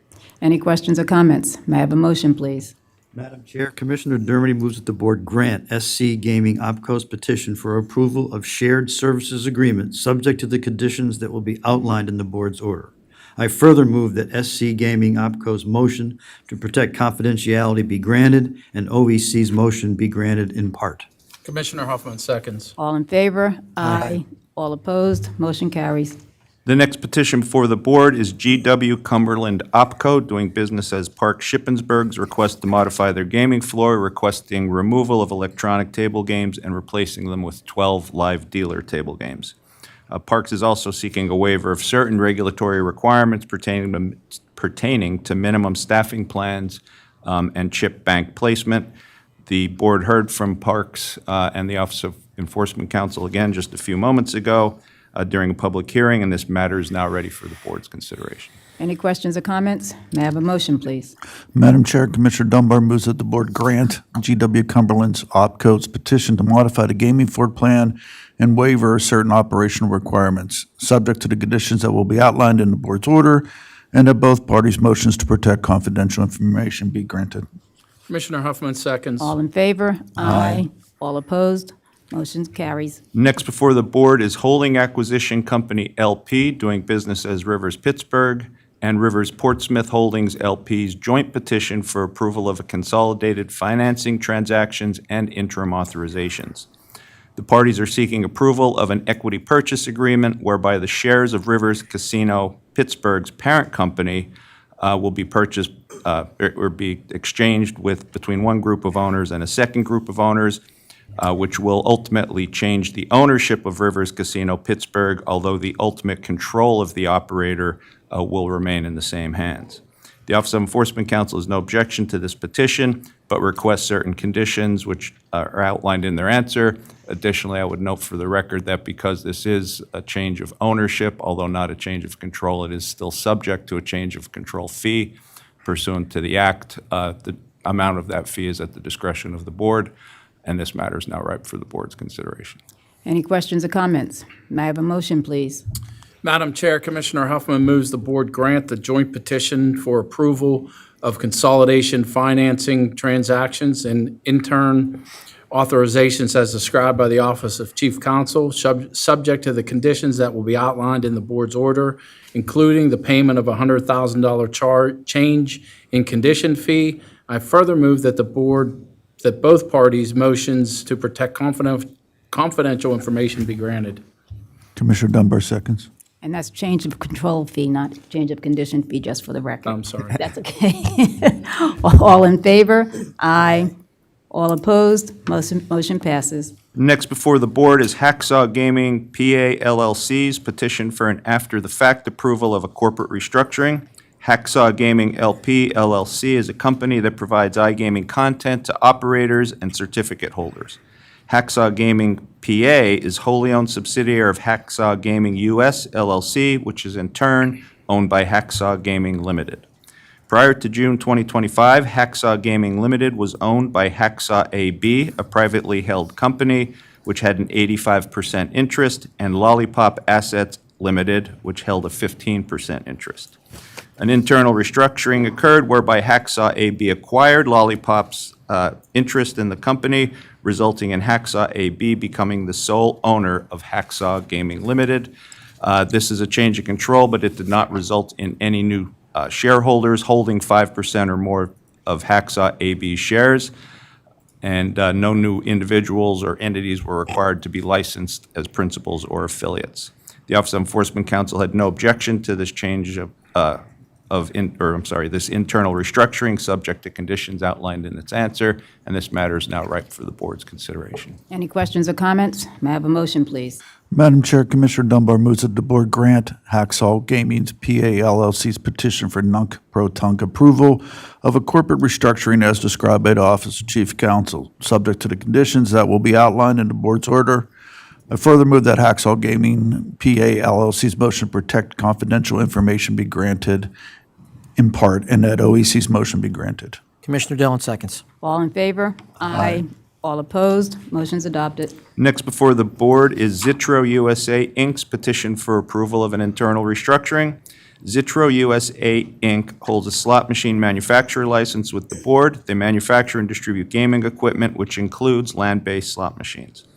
Any questions or comments? May I have a motion, please? Madam Chair, Commissioner Dermody moves that the board grant SC Gaming OpCo's petition for approval of shared services agreement, subject to the conditions that will be outlined in the board's order. I further move that SC Gaming OpCo's motion to protect confidentiality be granted, and OEC's motion be granted in part. Commissioner Huffman seconds. All in favor? Aye. All opposed? Motion carries. The next petition before the board is GW Cumberland OpCo, doing business as Park Shippensburg's request to modify their gaming floor, requesting removal of electronic table games and replacing them with 12 live dealer table games. Parks is also seeking a waiver of certain regulatory requirements pertaining to minimum staffing plans and chip bank placement. The board heard from Parks and the Office of Enforcement Counsel again just a few moments ago during a public hearing, and this matter is now ready for the board's consideration. Any questions or comments? May I have a motion, please? Madam Chair, Commissioner Dunbar moves that the board grant GW Cumberland's OpCo's petition to modify the gaming floor plan and waiver certain operational requirements, subject to the conditions that will be outlined in the board's order, and that both parties' motions to protect confidential information be granted. Commissioner Huffman seconds. All in favor? Aye. All opposed? Motion carries. Next before the board is Holding Acquisition Company LP, doing business as Rivers Pittsburgh, and Rivers Portsmouth Holdings LP's joint petition for approval of a consolidated financing transactions and interim authorizations. The parties are seeking approval of an equity purchase agreement whereby the shares of Rivers Casino Pittsburgh's parent company will be purchased or be exchanged between one group of owners and a second group of owners, which will ultimately change the ownership of Rivers Casino Pittsburgh, although the ultimate control of the operator will remain in the same hands. The Office of Enforcement Counsel has no objection to this petition, but requests certain conditions which are outlined in their answer. Additionally, I would note for the record that because this is a change of ownership, although not a change of control, it is still subject to a change of control fee pursuant to the Act. The amount of that fee is at the discretion of the board, and this matter is now ripe for the board's consideration. Any questions or comments? May I have a motion, please? Madam Chair, Commissioner Huffman moves the board grant the joint petition for approval of consolidation financing transactions and intern authorizations as described by the Office of Chief Counsel, subject to the conditions that will be outlined in the board's order, including the payment of a $100,000 change in condition fee. I further move that that both parties' motions to protect confidential information be granted. Commissioner Dunbar seconds. And that's change of control fee, not change of condition fee, just for the record. I'm sorry. That's okay. All in favor? Aye. All opposed? Motion passes. Next before the board is Hacksaw Gaming PA LLC's petition for an after-the-fact approval of a corporate restructuring. Hacksaw Gaming LP LLC is a company that provides iGaming content to operators and certificate holders. Hacksaw Gaming PA is wholly owned subsidiary of Hacksaw Gaming US LLC, which is in turn owned by Hacksaw Gaming Limited. Prior to June 2025, Hacksaw Gaming Limited was owned by Hacksaw AB, a privately held company which had an 85% interest, and Lollipop Assets Limited, which held a 15% interest. An internal restructuring occurred whereby Hacksaw AB acquired Lollipop's interest in the company, resulting in Hacksaw AB becoming the sole owner of Hacksaw Gaming Limited. This is a change of control, but it did not result in any new shareholders holding 5% or more of Hacksaw AB shares, and no new individuals or entities were required to be licensed as principals or affiliates. The Office of Enforcement Counsel had no objection to this change this internal restructuring, subject to conditions outlined in its answer, and this matter is now ripe for the board's consideration. Any questions or comments? May I have a motion, please? Madam Chair, Commissioner Dunbar moves that the board grant Hacksaw Gaming's PA LLC's petition for nunc-pro-tunc approval of a corporate restructuring as described by the Office of Chief Counsel, subject to the conditions that will be outlined in the board's order. I further move that Hacksaw Gaming PA LLC's motion to protect confidential information be granted in part, and that OEC's motion be granted. Commissioner Dillon seconds. All in favor? Aye. All opposed? Motion's adopted. Next before the board is Zitro USA Inc.'s petition for approval of an internal restructuring. Zitro USA Inc. holds a slot machine manufacturer license with the board. They manufacture and distribute gaming equipment, which includes land-based slot machines.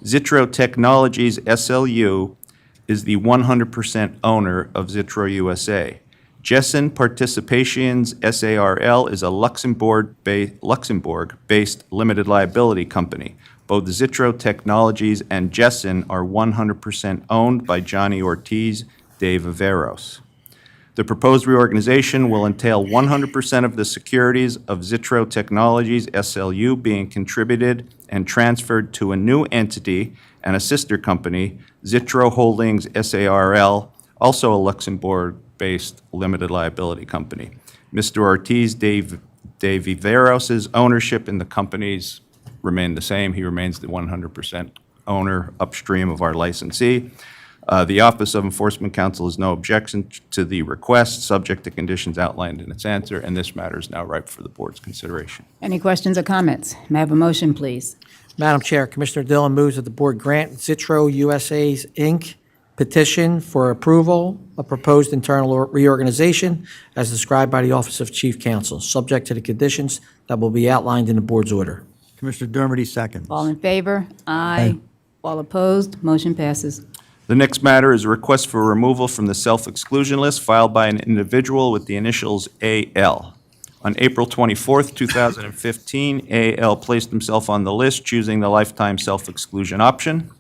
Zitro Technologies SLU is the 100% owner of Zitro USA. Jessen Participations SARL is a Luxembourg-based limited liability company. Both Zitro Technologies and Jessen are 100% owned by Johnny Ortiz de Viveros. The proposed reorganization will entail 100% of the securities of Zitro Technologies SLU being contributed and transferred to a new entity and a sister company, Zitro Holdings SARL, also a Luxembourg-based limited liability company. Mr. Ortiz de Viveros' ownership in the companies remain the same. He remains the 100% owner upstream of our licensee. The Office of Enforcement Counsel has no objection to the request, subject to conditions outlined in its answer, and this matter is now ripe for the board's consideration. Any questions or comments? May I have a motion, please? Madam Chair, Commissioner Dillon moves that the board grant Zitro USA's Inc. petition for approval of proposed internal reorganization as described by the Office of Chief Counsel, subject to the conditions that will be outlined in the board's order. Commissioner Dermody seconds. All in favor? Aye. All opposed? Motion passes. The next matter is a request for removal from the self-exclusion list filed by an individual with the initials AL. On April 24th, 2015, AL placed himself on the list, choosing the lifetime self-exclusion option.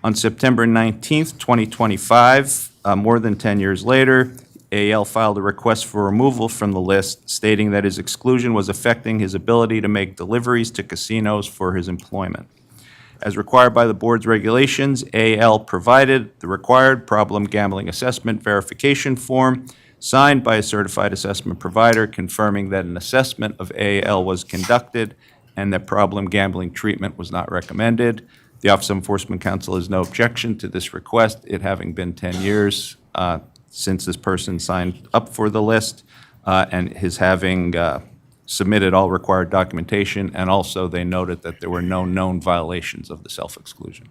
On September 19th, 2025, more than 10 years later, AL filed a request for removal from the list, stating that his exclusion was affecting his ability to make deliveries to casinos for his employment. As required by the board's regulations, AL provided the required problem gambling assessment verification form signed by a certified assessment provider confirming that an assessment of AL was conducted and that problem gambling treatment was not recommended. The Office of Enforcement Counsel has no objection to this request, it having been 10 years since this person signed up for the list, and his having submitted all required documentation, and also they noted that there were no known violations of the self-exclusion.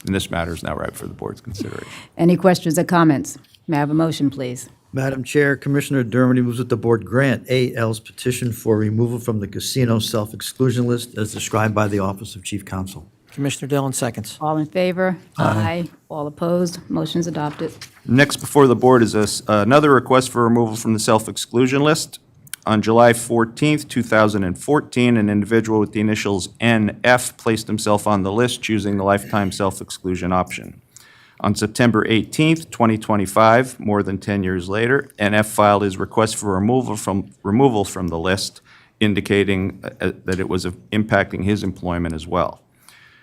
And this matter is now ripe for the board's consideration. Any questions or comments? May I have a motion, please? Madam Chair, Commissioner Dermody moves that the board grant AL's petition for removal from the casino self-exclusion list as described by the Office of Chief Counsel. Commissioner Dillon seconds. All in favor? Aye. All opposed? Motion's adopted. Next before the board is another request for removal from the self-exclusion list. On July 14th, 2014, an individual with the initials NF placed himself on the list, choosing the lifetime self-exclusion option. On September 18th, 2025, more than 10 years later, NF filed his request for removal from the list, indicating that it was impacting his employment as well.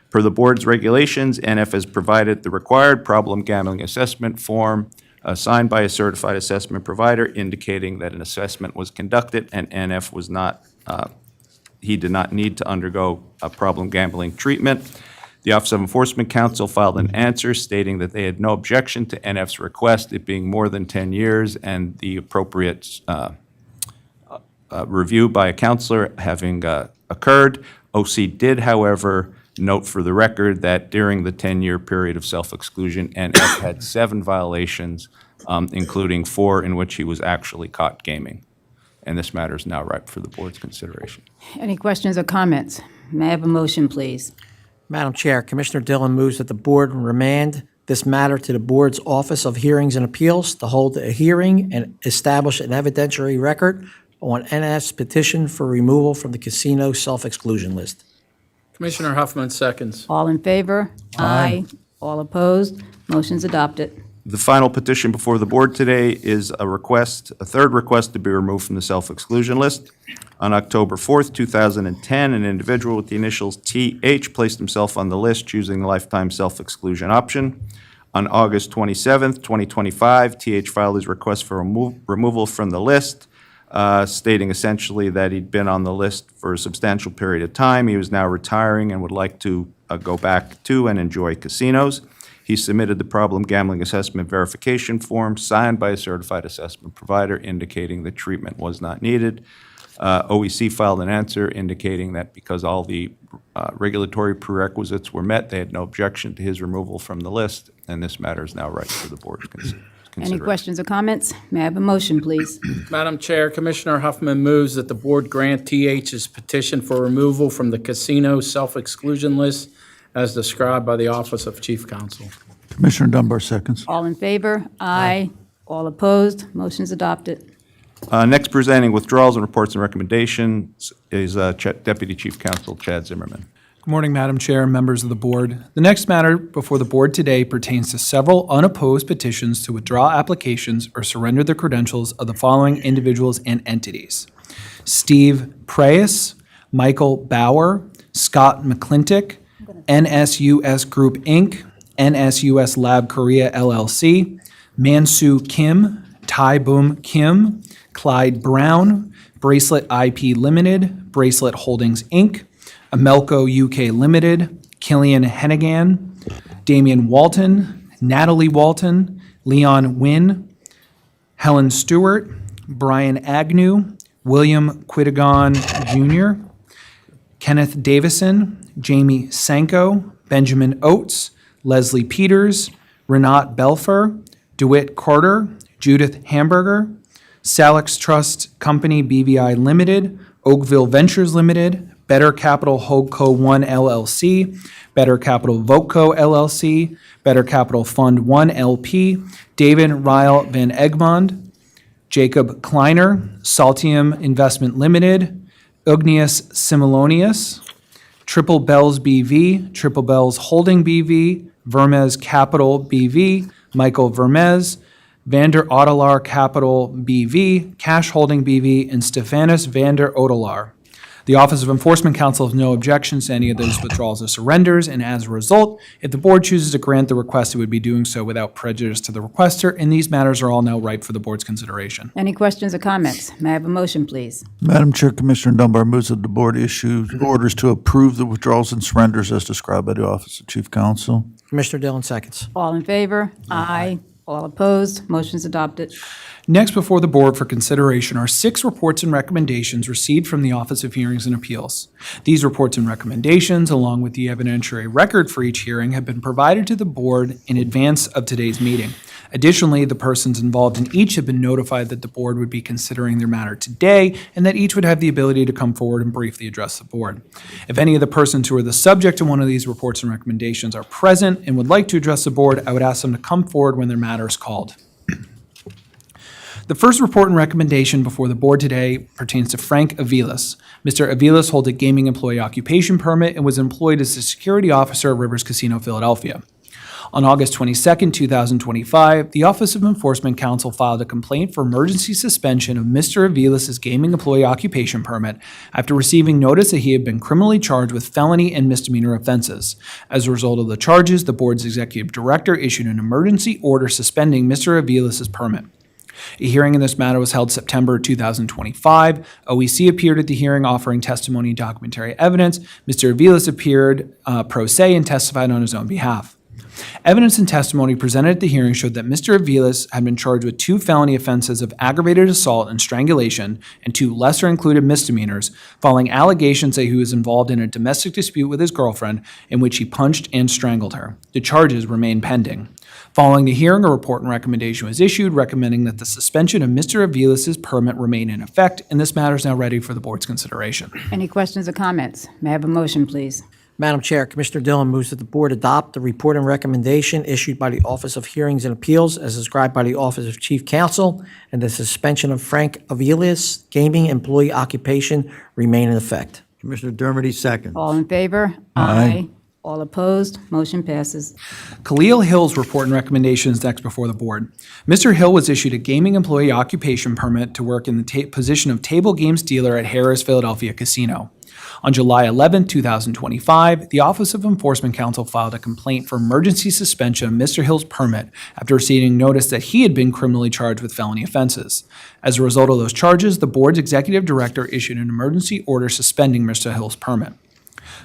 Per the board's regulations, NF has provided the required problem gambling assessment form signed by a certified assessment provider indicating that an assessment was conducted and NF was not, he did not need to undergo a problem gambling treatment. The Office of Enforcement Counsel filed an answer stating that they had no objection to NF's request, it being more than 10 years and the appropriate review by a counselor having occurred. OC did, however, note for the record that during the 10-year period of self-exclusion, NF had 7 violations, including 4 in which he was actually caught gaming. And this matter is now ripe for the board's consideration. Any questions or comments? May I have a motion, please? Madam Chair, Commissioner Dillon moves that the board remand this matter to the board's Office of Hearings and Appeals to hold a hearing and establish an evidentiary record on NF's petition for removal from the casino self-exclusion list. Commissioner Huffman seconds. All in favor? Aye. All opposed? Motion's adopted. The final petition before the board today is a third request to be removed from the self-exclusion list. On October 4th, 2010, an individual with the initials TH placed himself on the list, choosing the lifetime self-exclusion option. On August 27th, 2025, TH filed his request for removal from the list, stating essentially that he'd been on the list for a substantial period of time. He was now retiring and would like to go back to and enjoy casinos. He submitted the problem gambling assessment verification form signed by a certified assessment provider indicating that treatment was not needed. OEC filed an answer indicating that because all the regulatory prerequisites were met, they had no objection to his removal from the list, and this matter is now ripe for the board's consideration. Any questions or comments? May I have a motion, please? Madam Chair, Commissioner Huffman moves that the board grant TH's petition for removal from the casino self-exclusion list as described by the Office of Chief Counsel. Commissioner Dunbar seconds. All in favor? Aye. All opposed? Motion's adopted. Next presenting withdrawals and reports and recommendations is Deputy Chief Counsel Chad Zimmerman. Good morning, Madam Chair and members of the board. The next matter before the board today pertains to several unopposed petitions to withdraw applications or surrender the credentials of the following individuals and entities: Steve Preus, Michael Bauer, Scott McClintock, NSUS Group, Inc., NSUS Lab Korea, LLC, Mansu Kim, Tai Boom Kim, Clyde Brown, Bracelet IP Limited, Bracelet Holdings, Inc., Amelco UK Limited, Killian Hennigan, Damian Walton, Natalie Walton, Leon Wynn, Helen Stewart, Brian Agnew, William Quiddigon Jr., Kenneth Davison, Jamie Sanko, Benjamin Oates, Leslie Peters, Renat Belfer, DeWitt Carter, Judith Hamburger, Salix Trust Company BVI Limited, Oakville Ventures Limited, Better Capital Holdco 1 LLC, Better Capital Voteco LLC, Better Capital Fund 1 LP, David Ryle Van Egmond, Jacob Kleiner, Saltium Investment Limited, Igneous Similonius, Triple Bells BV, Triple Bells Holding BV, Vermes Capital BV, Michael Vermes, Vander Odelar Capital BV, Cash Holding BV, and Stephanus Vander Odelar. The Office of Enforcement Counsel has no objections to any of those withdrawals or surrenders, and as a result, if the board chooses to grant the request, it would be doing so without prejudice to the requester, and these matters are all now ripe for the board's consideration. Any questions or comments? May I have a motion, please? Madam Chair, Commissioner Dunbar moves that the board issue orders to approve the withdrawals and surrenders as described by the Office of Chief Counsel. Commissioner Dillon seconds. All in favor? Aye. All opposed? Motion's adopted. Next before the board for consideration are 6 reports and recommendations received from the Office of Hearings and Appeals. These reports and recommendations, along with the evidentiary record for each hearing, have been provided to the board in advance of today's meeting. Additionally, the persons involved in each have been notified that the board would be considering their matter today and that each would have the ability to come forward and briefly address the board. If any of the persons who are the subject of one of these reports and recommendations are present and would like to address the board, I would ask them to come forward when their matter is called. The first report and recommendation before the board today pertains to Frank Aviles. Mr. Aviles holds a gaming employee occupation permit and was employed as a security officer at Rivers Casino Philadelphia. On August 22, 2025, the Office of Enforcement Counsel filed a complaint for emergency suspension of Mr. Aviles' gaming employee occupation permit after receiving notice that he had been criminally charged with felony and misdemeanor offenses. As a result of the charges, the board's executive director issued an emergency order suspending Mr. Aviles' permit. A hearing in this matter was held September 2025. OEC appeared at the hearing offering testimony and documentary evidence. Mr. Aviles appeared pro se and testified on his own behalf. Evidence and testimony presented at the hearing showed that Mr. Aviles had been charged with 2 felony offenses of aggravated assault and strangulation and 2 lesser-included misdemeanors, following allegations that he was involved in a domestic dispute with his girlfriend in which he punched and strangled her. The charges remain pending. Following the hearing, a report and recommendation was issued recommending that the suspension of Mr. Aviles' permit remain in effect, and this matter is now ready for the board's consideration. Any questions or comments? May I have a motion, please? Madam Chair, Commissioner Dillon moves that the board adopt the report and recommendation issued by the Office of Hearings and Appeals as described by the Office of Chief Counsel, and the suspension of Frank Aviles' gaming employee occupation remain in effect. Commissioner Dermody seconds. All in favor? Aye. All opposed? Motion passes. Khalil Hill's report and recommendations next before the board. Mr. Hill was issued a gaming employee occupation permit to work in the position of table games dealer at Harrah's Philadelphia Casino. On July 11, 2025, the Office of Enforcement Counsel filed a complaint for emergency suspension of Mr. Hill's permit after receiving notice that he had been criminally charged with felony offenses. As a result of those charges, the board's executive director issued an emergency order suspending Mr. Hill's permit.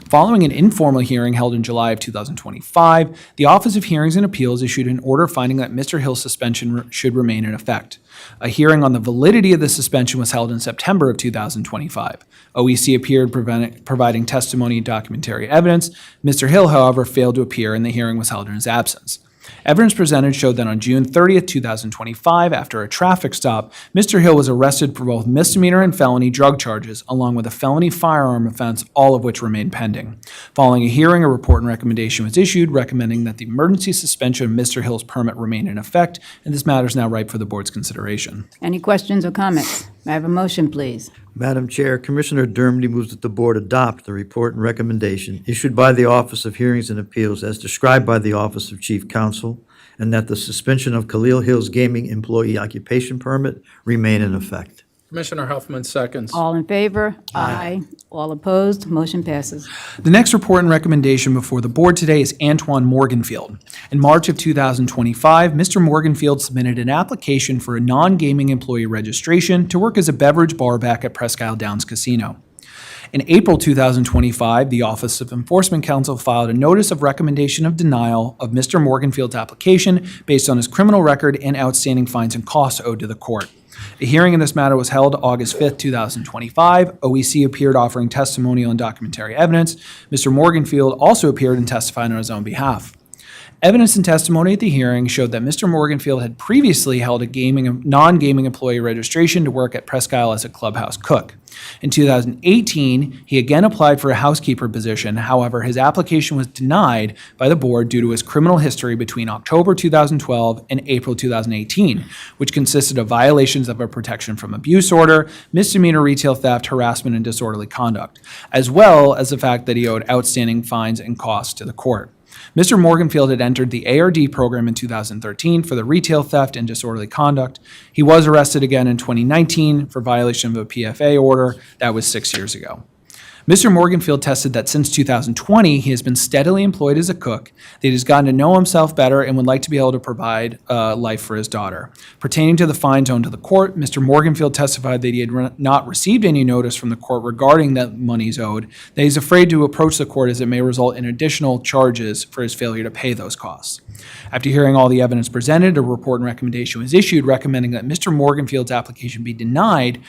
Following an informal hearing held in July of 2025, the Office of Hearings and Appeals issued an order finding that Mr. Hill's suspension should remain in effect. A hearing on the validity of the suspension was held in September of 2025. OEC appeared providing testimony and documentary evidence. Mr. Hill, however, failed to appear, and the hearing was held in his absence. Evidence presented showed that on June 30, 2025, after a traffic stop, Mr. Hill was arrested for both misdemeanor and felony drug charges, along with a felony firearm offense, all of which remain pending. Following a hearing, a report and recommendation was issued recommending that the emergency suspension of Mr. Hill's permit remain in effect, and this matter is now ripe for the board's consideration. Any questions or comments? May I have a motion, please? Madam Chair, Commissioner Dermody moves that the board adopt the report and recommendation issued by the Office of Hearings and Appeals as described by the Office of Chief Counsel, and that the suspension of Khalil Hill's gaming employee occupation permit remain in effect. Commissioner Huffman seconds. All in favor? Aye. All opposed? Motion passes. The next report and recommendation before the board today is Antoine Morganfield. In March of 2025, Mr. Morganfield submitted an application for a non-gaming employee registration to work as a beverage bar back at Presque Isle Downs Casino. In April 2025, the Office of Enforcement Counsel filed a notice of recommendation of denial of Mr. Morganfield's application based on his criminal record and outstanding fines and costs owed to the court. A hearing in this matter was held August 5, 2025. OEC appeared offering testimonial and documentary evidence. Mr. Morganfield also appeared and testified on his own behalf. Evidence and testimony at the hearing showed that Mr. Morganfield had previously held a non-gaming employee registration to work at Presque Isle as a clubhouse cook. In 2018, he again applied for a housekeeper position. However, his application was denied by the board due to his criminal history between October 2012 and April 2018, which consisted of violations of a protection from abuse order, misdemeanor retail theft, harassment, and disorderly conduct, as well as the fact that he owed outstanding fines and costs to the court. Mr. Morganfield had entered the ARD program in 2013 for the retail theft and disorderly conduct. He was arrested again in 2019 for violation of a PFA order. That was 6 years ago. Mr. Morganfield tested that since 2020, he has been steadily employed as a cook, that he has gotten to know himself better and would like to be able to provide life for his daughter. Pertaining to the fines owed to the court, Mr. Morganfield testified that he had not received any notice from the court regarding the monies owed, that he's afraid to approach the court as it may result in additional charges for his failure to pay those costs. After hearing all the evidence presented, a report and recommendation was issued recommending that Mr. Morganfield's application be denied,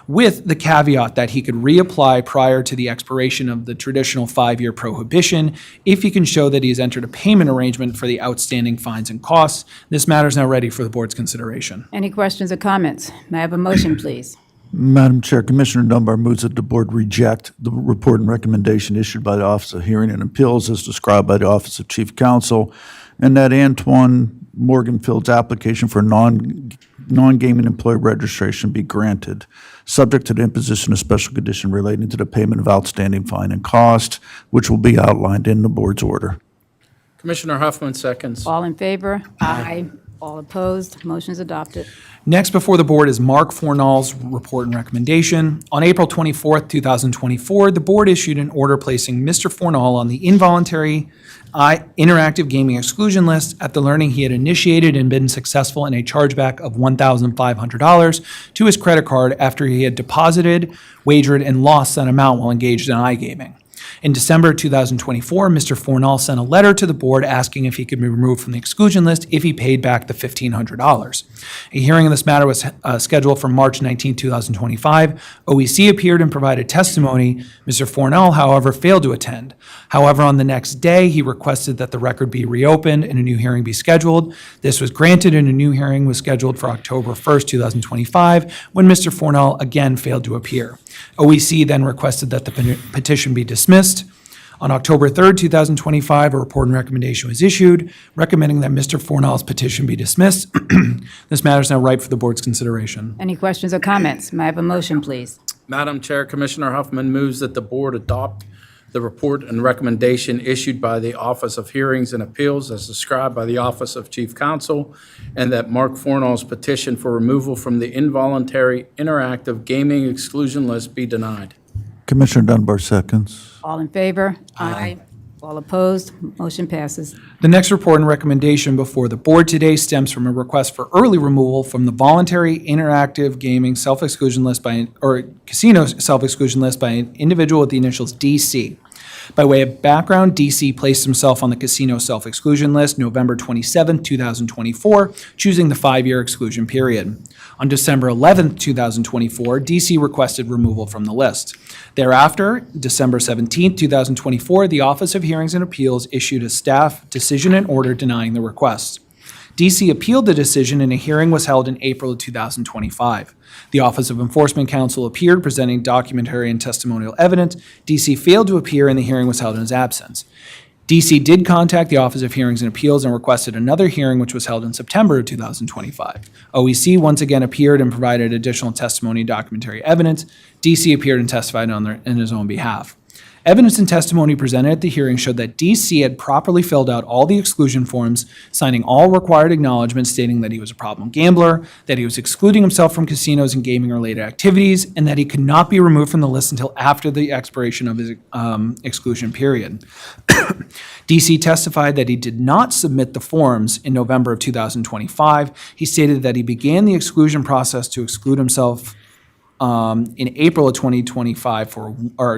with the caveat that he could reapply prior to the expiration of the traditional 5-year prohibition if he can show that he has entered a payment arrangement for the outstanding fines and costs. This matter is now ready for the board's consideration. Any questions or comments? May I have a motion, please? Madam Chair, Commissioner Dunbar moves that the board reject the report and recommendation issued by the Office of Hearing and Appeals as described by the Office of Chief Counsel, and that Antoine Morganfield's application for non-gaming employee registration be granted, subject to the imposition of special condition relating to the payment of outstanding fine and cost, which will be outlined in the board's order. Commissioner Huffman seconds. All in favor? Aye. All opposed? Motion is adopted. Next before the board is Mark Fornall's report and recommendation. On April 24th, 2024, the board issued an order placing Mr. Fornall on the involuntary interactive gaming exclusion list after learning he had initiated and been successful in a chargeback of $1,500 to his credit card after he had deposited, wagered, and lost that amount while engaged in iGaming. In December 2024, Mr. Fornall sent a letter to the board asking if he could be removed from the exclusion list if he paid back the $1,500. A hearing on this matter was scheduled for March 19, 2025. OEC appeared and provided testimony. Mr. Fornall, however, failed to attend. However, on the next day, he requested that the record be reopened and a new hearing be scheduled. This was granted and a new hearing was scheduled for October 1st, 2025, when Mr. Fornall again failed to appear. OEC then requested that the petition be dismissed. On October 3rd, 2025, a report and recommendation was issued recommending that Mr. Fornall's petition be dismissed. This matter is now ripe for the board's consideration. Any questions or comments? May I have a motion, please? Madam Chair, Commissioner Huffman moves that the board adopt the report and recommendation issued by the Office of Hearings and Appeals as described by the Office of Chief Counsel, and that Mark Fornall's petition for removal from the involuntary interactive gaming exclusion list be denied. Commissioner Dunbar seconds. All in favor? Aye. All opposed? Motion passes. The next report and recommendation before the board today stems from a request for early removal from the voluntary interactive gaming self-exclusion list casino self-exclusion list by an individual with the initials DC. By way of background, DC placed himself on the casino self-exclusion list November 27, 2024, choosing the 5-year exclusion period. On December 11, 2024, DC requested removal from the list. Thereafter, December 17, 2024, the Office of Hearings and Appeals issued a staff decision and order denying the request. DC appealed the decision and a hearing was held in April of 2025. The Office of Enforcement Counsel appeared presenting documentary and testimonial evidence. DC failed to appear and the hearing was held in his absence. DC did contact the Office of Hearings and Appeals and requested another hearing, which was held in September of 2025. OEC once again appeared and provided additional testimony and documentary evidence. DC appeared and testified in his own behalf. Evidence and testimony presented at the hearing showed that DC had properly filled out all the exclusion forms, signing all required acknowledgments stating that he was a problem gambler, that he was excluding himself from casinos and gaming-related activities, and that he could not be removed from the list until after the expiration of his exclusion period. DC testified that he did not submit the forms in November of 2025. He stated that he began the exclusion process to exclude himself in April of 2025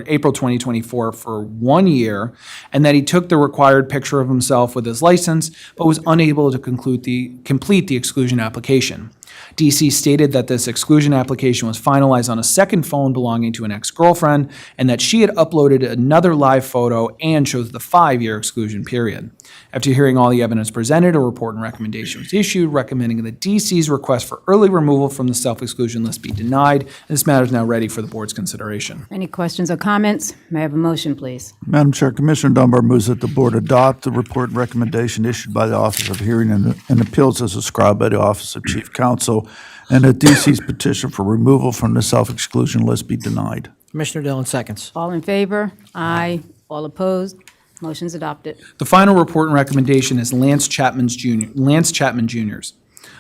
April 2024 for 1 year, and that he took the required picture of himself with his license, but was unable to complete the exclusion application. DC stated that this exclusion application was finalized on a second phone belonging to an ex-girlfriend, and that she had uploaded another live photo and chose the 5-year exclusion period. After hearing all the evidence presented, a report and recommendation was issued recommending that DC's request for early removal from the self-exclusion list be denied. This matter is now ready for the board's consideration. Any questions or comments? May I have a motion, please? Madam Chair, Commissioner Dunbar moves that the board adopt the report and recommendation issued by the Office of Hearing and Appeals as described by the Office of Chief Counsel, and that DC's petition for removal from the self-exclusion list be denied. Commissioner Dillon seconds. All in favor? Aye. All opposed? Motion's adopted. The final report and recommendation is Lance Chapman Jr.'s.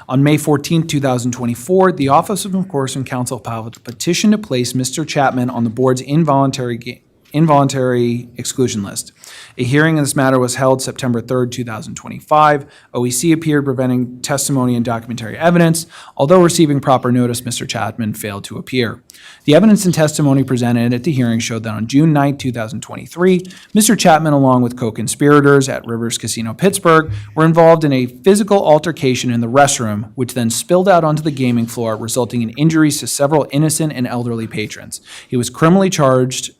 On May 14, 2024, the Office of Enforcement Counsel filed a petition to place Mr. Chapman on the board's involuntary involuntary exclusion list. A hearing in this matter was held September 3rd, 2025. OEC appeared presenting testimony and documentary evidence. Although receiving proper notice, Mr. Chapman failed to appear. The evidence and testimony presented at the hearing showed that on June 9, 2023, Mr. Chapman, along with co-conspirators at Rivers Casino Pittsburgh, were involved in a physical altercation in the restroom, which then spilled out onto the gaming floor, resulting in injuries to several innocent and elderly patrons. He was criminally charged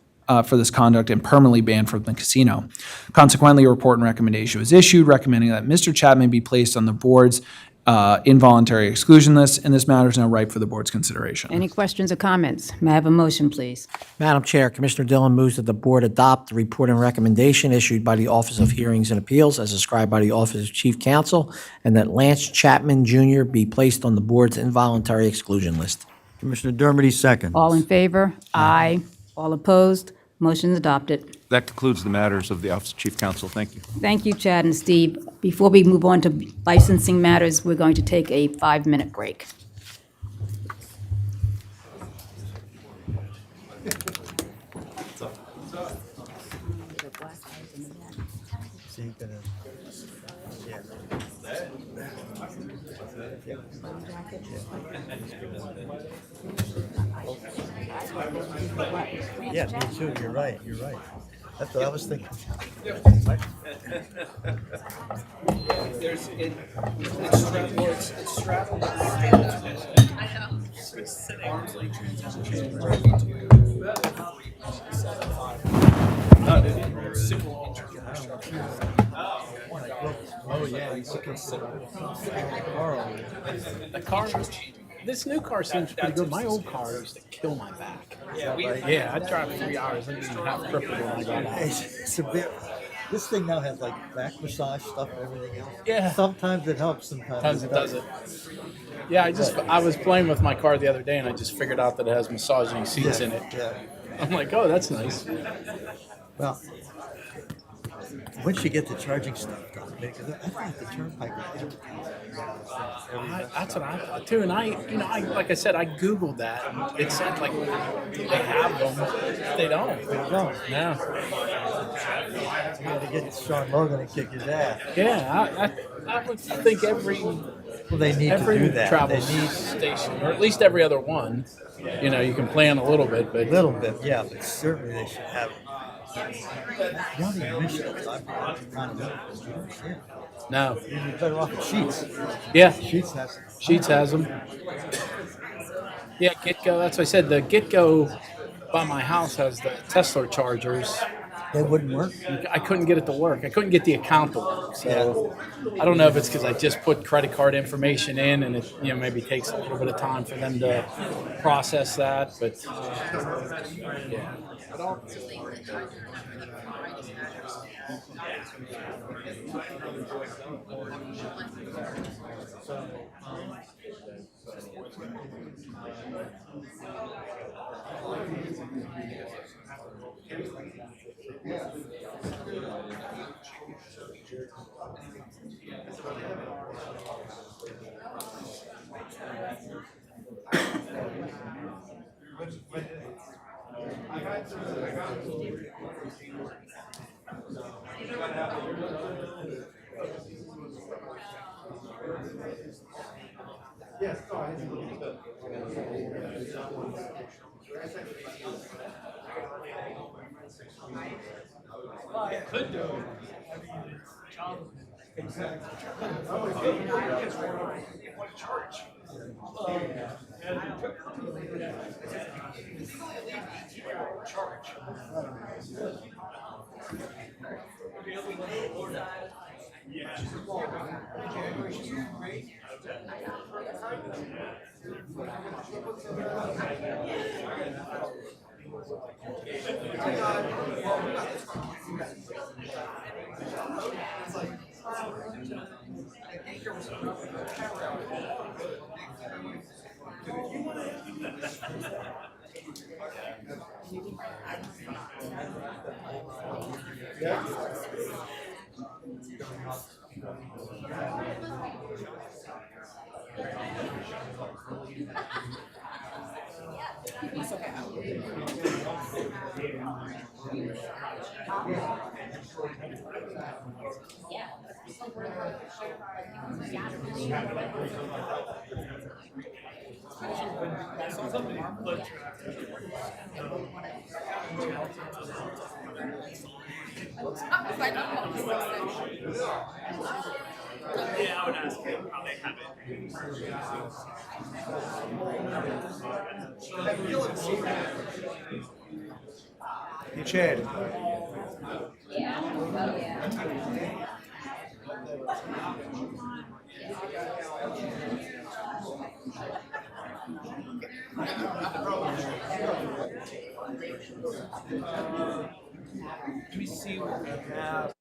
for this conduct and permanently banned from the casino. Consequently, a report and recommendation was issued recommending that Mr. Chapman be placed on the board's involuntary exclusion list, and this matter is now ripe for the board's consideration. Any questions or comments? May I have a motion, please? Madam Chair, Commissioner Dillon moves that the board adopt the report and recommendation issued by the Office of Hearings and Appeals as described by the Office of Chief Counsel, and that Lance Chapman Jr. be placed on the board's involuntary exclusion list. Commissioner Dermody seconds. All in favor? Aye. All opposed? Motion is adopted. That concludes the matters of the Office of Chief Counsel. Thank you. Thank you, Chad and Steve. Before we move on to licensing matters, we're going to take a 5-minute break. Yeah, me too, you're right. That's what I was thinking. Oh, yeah. The car, this new car seems pretty good. My old car used to kill my back. Yeah, I'd drive 3 hours. I didn't even have crippled when I got out. It's a bit, this thing now has like back massage stuff and everything else. Yeah. Sometimes it helps, sometimes it Sometimes it doesn't. doesn't. Yeah, I was playing with my car the other day and I just figured out that it has massaging seats in it. Yeah. I'm like, oh, that's nice. Well, once you get the charging stuff done, because I thought the turnpike was empty. That's what I thought too. And like I said, I Googled that and it said like they have them. They don't. No. No. You gotta get Sean Logan to kick his ass. Yeah, I would think every Well, they need to do that. travel They need station, or at least every other one, you can plan a little bit, but a little bit, yeah, but certainly they should have. Not even Michigan, I've been kind of yeah. no. You'd be better off with Sheets. Yeah, Sheets has some. Sheets has them. Yeah, GetGo. That's what I said. The GetGo by my house has the Tesla chargers. They wouldn't work. I couldn't get it to work. I couldn't get the account to work. So I don't know if it's because I just put credit card information in, and it maybe takes a little bit of time for them to process that. But yeah. Hey, Chad. Let me see what we have.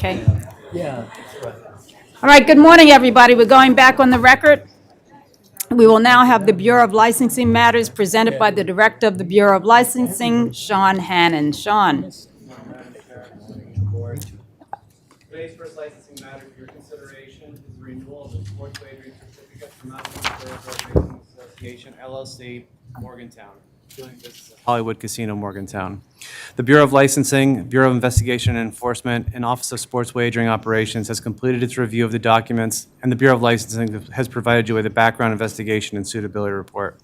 Okay. All right, good morning, everybody. We're going back on the record. We will now have the Bureau of Licensing matters presented by the Director of the Bureau of Licensing, Sean Hannon. Sean. Today's first licensing matter for your consideration is the renewal of the sports wagering certificate from Mountain Valley Racing Association, LLC, Morgantown. doing business at Hollywood Casino Morgantown. The Bureau of Licensing, Bureau of Investigation and Enforcement, and Office of Sports Wagering Operations has completed its review of the documents, and the Bureau of Licensing has provided you with a background investigation and suitability report.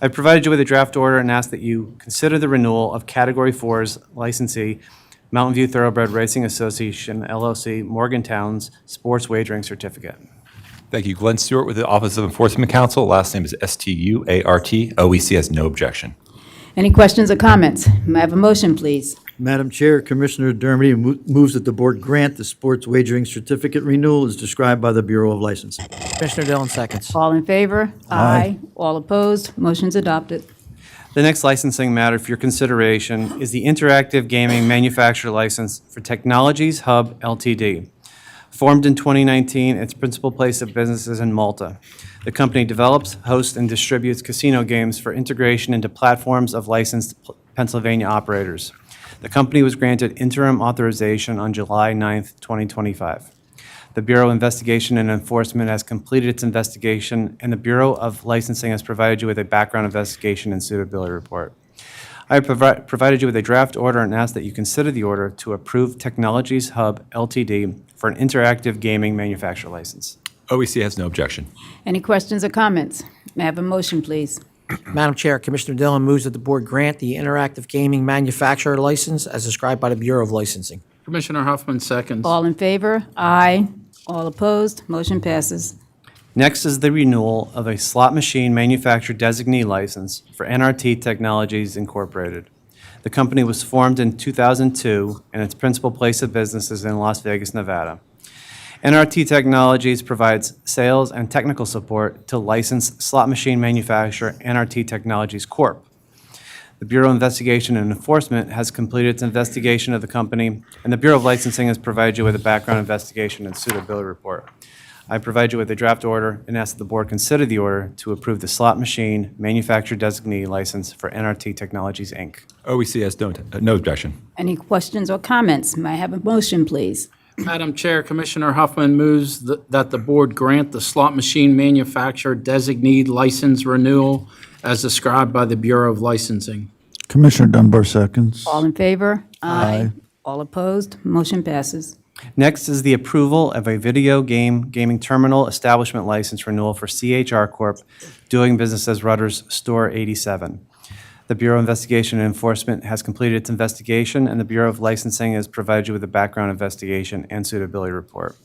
I've provided you with a draft order and ask that you consider the renewal of Category 4's licensee, Mountain View Thoroughbred Racing Association, LLC, Morgantown's sports wagering certificate. Thank you. Glenn Stewart with the Office of Enforcement Counsel. Last name is Stuart. OEC has no objection. Any questions or comments? May I have a motion, please? Madam Chair, Commissioner Dermody moves that the board grant the sports wagering certificate renewal as described by the Bureau of Licensing. Commissioner Dillon seconds. All in favor? Aye. All opposed? Motion's adopted. The next licensing matter for your consideration is the Interactive Gaming Manufacturer License for Technologies Hub Ltd. Formed in 2019, its principal place of business is in Malta. The company develops, hosts, and distributes casino games for integration into platforms of licensed Pennsylvania operators. The company was granted interim authorization on July 9th, 2025. The Bureau of Investigation and Enforcement has completed its investigation, and the Bureau of Licensing has provided you with a background investigation and suitability report. I have provided you with a draft order and ask that you consider the order to approve Technologies Hub Ltd. for an interactive gaming manufacturer license. OEC has no objection. Any questions or comments? May I have a motion, please? Madam Chair, Commissioner Dillon moves that the board grant the Interactive Gaming Manufacturer License as described by the Bureau of Licensing. Commissioner Huffman seconds. All in favor? Aye. All opposed? Motion passes. Next is the renewal of a slot machine manufacturer designee license for NRT Technologies Incorporated. The company was formed in 2002, and its principal place of business is in Las Vegas, Nevada. NRT Technologies provides sales and technical support to licensed slot machine manufacturer NRT Technologies Corp. The Bureau of Investigation and Enforcement has completed its investigation of the company, and the Bureau of Licensing has provided you with a background investigation and suitability report. I provide you with a draft order and ask that the board consider the order to approve the slot machine manufacturer designee license for NRT Technologies, Inc. OEC has no objection. Any questions or comments? May I have a motion, please? Madam Chair, Commissioner Huffman moves that the board grant the slot machine manufacturer designee license renewal as described by the Bureau of Licensing. Commissioner Dunbar seconds. All in favor? Aye. All opposed? Motion passes. Next is the approval of a video gaming terminal establishment license renewal for CHR Corp., doing business as Rutter's Store 87. The Bureau of Investigation and Enforcement has completed its investigation, and the Bureau of Licensing has provided you with a background investigation and suitability report.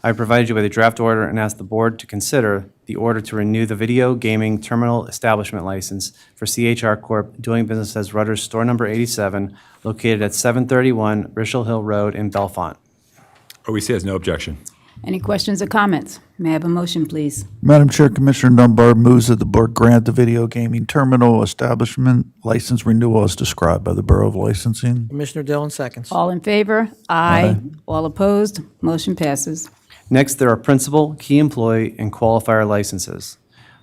I provided you with a draft order and asked the board to consider the order to renew the video gaming terminal establishment license for CHR Corp., doing business as Rutter's Store Number 87, located at 731 Rishel Hill Road in Bellefonte. OEC has no objection. Any questions or comments? May I have a motion, please? Madam Chair, Commissioner Dunbar moves that the board grant the video gaming terminal establishment license renewal as described by the Bureau of Licensing. Commissioner Dillon seconds. All in favor? Aye. All opposed? Motion passes. Next, there are principal, key employee, and qualifier licenses.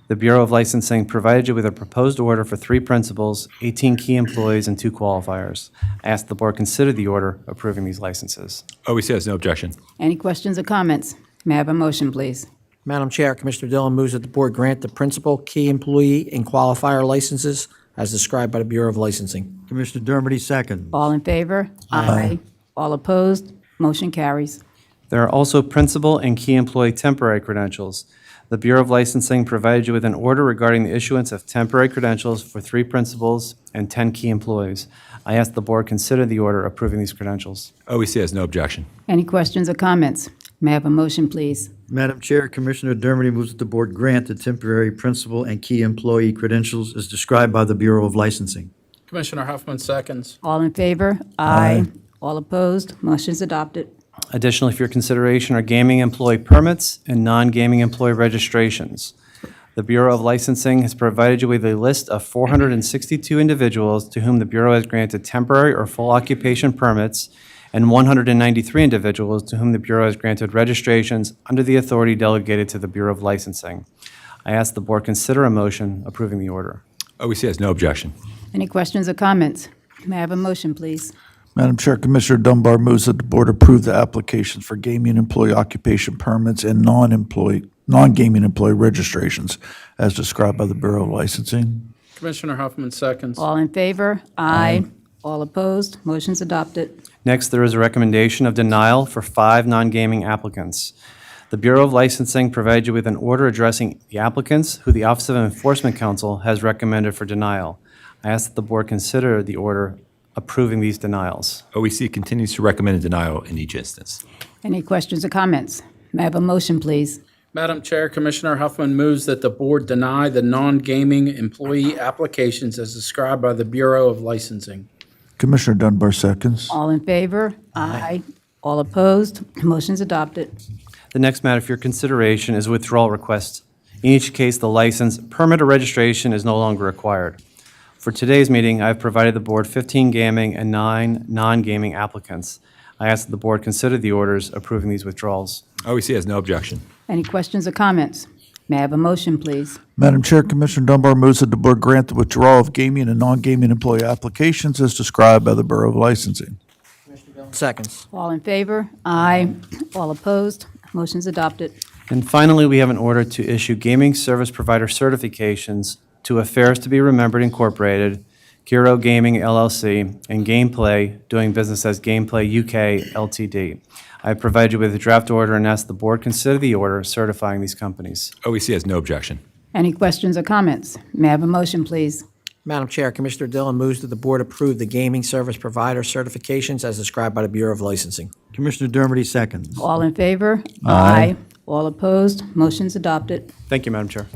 The Bureau of Licensing provided you with a proposed order for 3 principals, 18 key employees, and 2 qualifiers. I ask the board consider the order approving these licenses. OEC has no objection. Any questions or comments? May I have a motion, please? Madam Chair, Commissioner Dillon moves that the board grant the principal, key employee, and qualifier licenses as described by the Bureau of Licensing. Commissioner Dermody seconds. All in favor? Aye. All opposed? Motion carries. There are also principal and key employee temporary credentials. The Bureau of Licensing provided you with an order regarding the issuance of temporary credentials for 3 principals and 10 key employees. I ask the board consider the order approving these credentials. OEC has no objection. Any questions or comments? May I have a motion, please? Madam Chair, Commissioner Dermody moves that the board grant the temporary principal and key employee credentials as described by the Bureau of Licensing. Commissioner Huffman seconds. All in favor? Aye. All opposed? Motion's adopted. Additionally, for your consideration are gaming employee permits and non-gaming employee registrations. The Bureau of Licensing has provided you with a list of 462 individuals to whom the Bureau has granted temporary or full occupation permits, and 193 individuals to whom the Bureau has granted registrations under the authority delegated to the Bureau of Licensing. I ask the board consider a motion approving the order. OEC has no objection. Any questions or comments? May I have a motion, please? Madam Chair, Commissioner Dunbar moves that the board approve the applications for gaming employee occupation permits and non-gaming employee registrations as described by the Bureau of Licensing. Commissioner Huffman seconds. All in favor? Aye. All opposed? Motion's adopted. Next, there is a recommendation of denial for 5 non-gaming applicants. The Bureau of Licensing provides you with an order addressing the applicants who the Office of Enforcement Counsel has recommended for denial. I ask that the board consider the order approving these denials. OEC continues to recommend a denial in each instance. Any questions or comments? May I have a motion, please? Madam Chair, Commissioner Huffman moves that the board deny the non-gaming employee applications as described by the Bureau of Licensing. Commissioner Dunbar seconds. All in favor? Aye. All opposed? Motion's adopted. The next matter for your consideration is withdrawal request. In each case, the license, permit, or registration is no longer required. For today's meeting, I have provided the board 15 gaming and 9 non-gaming applicants. I ask that the board consider the orders approving these withdrawals. OEC has no objection. Any questions or comments? May I have a motion, please? Madam Chair, Commissioner Dunbar moves that the board grant the withdrawal of gaming and non-gaming employee applications as described by the Bureau of Licensing. Seconds. All in favor? Aye. All opposed? Motion's adopted. And finally, we have an order to issue gaming service provider certifications to Affairs to be Remembered Incorporated, Kiro Gaming LLC, and Gameplay, doing business as Gameplay UK Ltd. I have provided you with a draft order and ask the board consider the order certifying these companies. OEC has no objection. Any questions or comments? May I have a motion, please? Madam Chair, Commissioner Dillon moves that the board approve the gaming service provider certifications as described by the Bureau of Licensing. Commissioner Dermody seconds. All in favor? Aye. All opposed? Motion's adopted. Thank you, Madam Chair.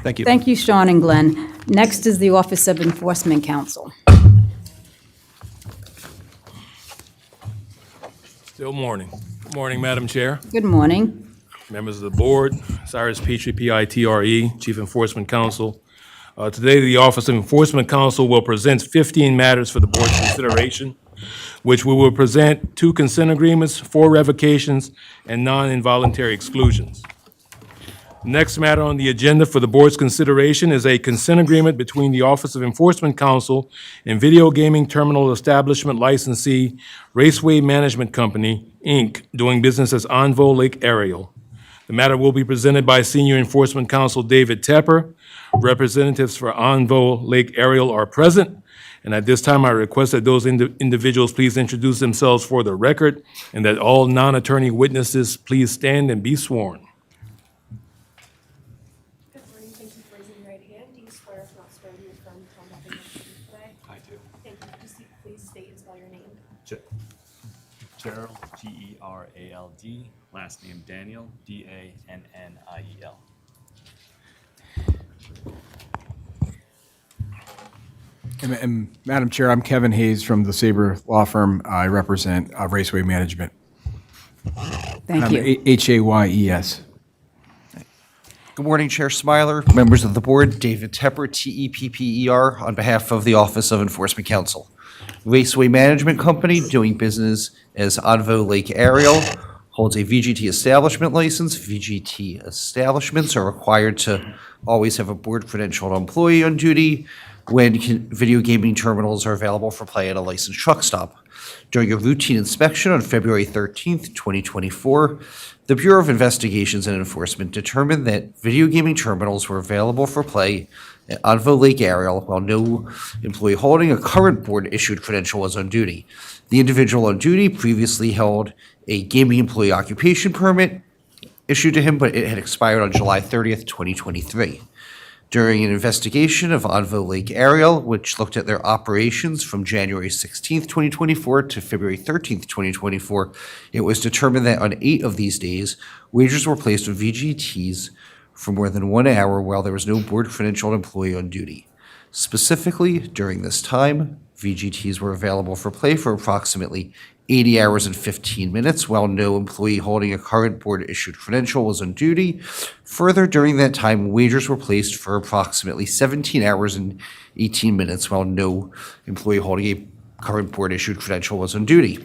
Thank you. Thank you, Sean and Glenn. Next is the Office of Enforcement Counsel. Still morning. Good morning, Madam Chair, Good morning. members of the board, Cyrus Petrie, PITRE, Chief Enforcement Counsel. Today, the Office of Enforcement Counsel will present 15 matters for the board's consideration, which we will present 2 consent agreements, 4 revocations, and non-involuntary exclusions. Next matter on the agenda for the board's consideration is a consent agreement between the Office of Enforcement Counsel and Video Gaming Terminal Establishment Licensee Raceway Management Company, Inc., doing business as Envo Lake Aerial. The matter will be presented by Senior Enforcement Counsel David Tepper. Representatives for Envo Lake Aerial are present, and at this time, I request that those individuals please introduce themselves for the record, and that all non-attorney witnesses please stand and be sworn. Good morning. Thank you for raising your right hand. Do you swear if not swear to affirm the conduct of the meeting today? I do. Thank you. Just please state and spell your name. Gerald, Gerald, last name Daniel, Daniel. And Madam Chair, I'm Kevin Hayes from the Sabre Law Firm. I represent Raceway Management. Thank I'm you. Hayes. Good morning, Chair Smiler, members of the board, David Tepper, TEPPER, on behalf of the Office of Enforcement Counsel. Raceway Management Company, doing business as Envo Lake Aerial, holds a VGT establishment license. VGT establishments are required to always have a board-credentialed employee on duty when video gaming terminals are available for play at a licensed truck stop. During a routine inspection on February 13th, 2024, the Bureau of Investigations and Enforcement determined that video gaming terminals were available for play at Envo Lake Aerial while no employee holding a current board-issued credential was on duty. The individual on duty previously held a gaming employee occupation permit issued to him, but it had expired on July 30th, 2023. During an investigation of Envo Lake Aerial, which looked at their operations from January 16th, 2024 to February 13th, 2024, it was determined that on 8 of these days, wagers were placed on VGTs for more than 1 hour while there was no board-credentialed employee on duty. Specifically, during this time, VGTs were available for play for approximately 80 hours and 15 minutes, while no employee holding a current board-issued credential was on duty. Further, during that time, wagers were placed for approximately 17 hours and 18 minutes, while no employee holding a current board-issued credential was on duty.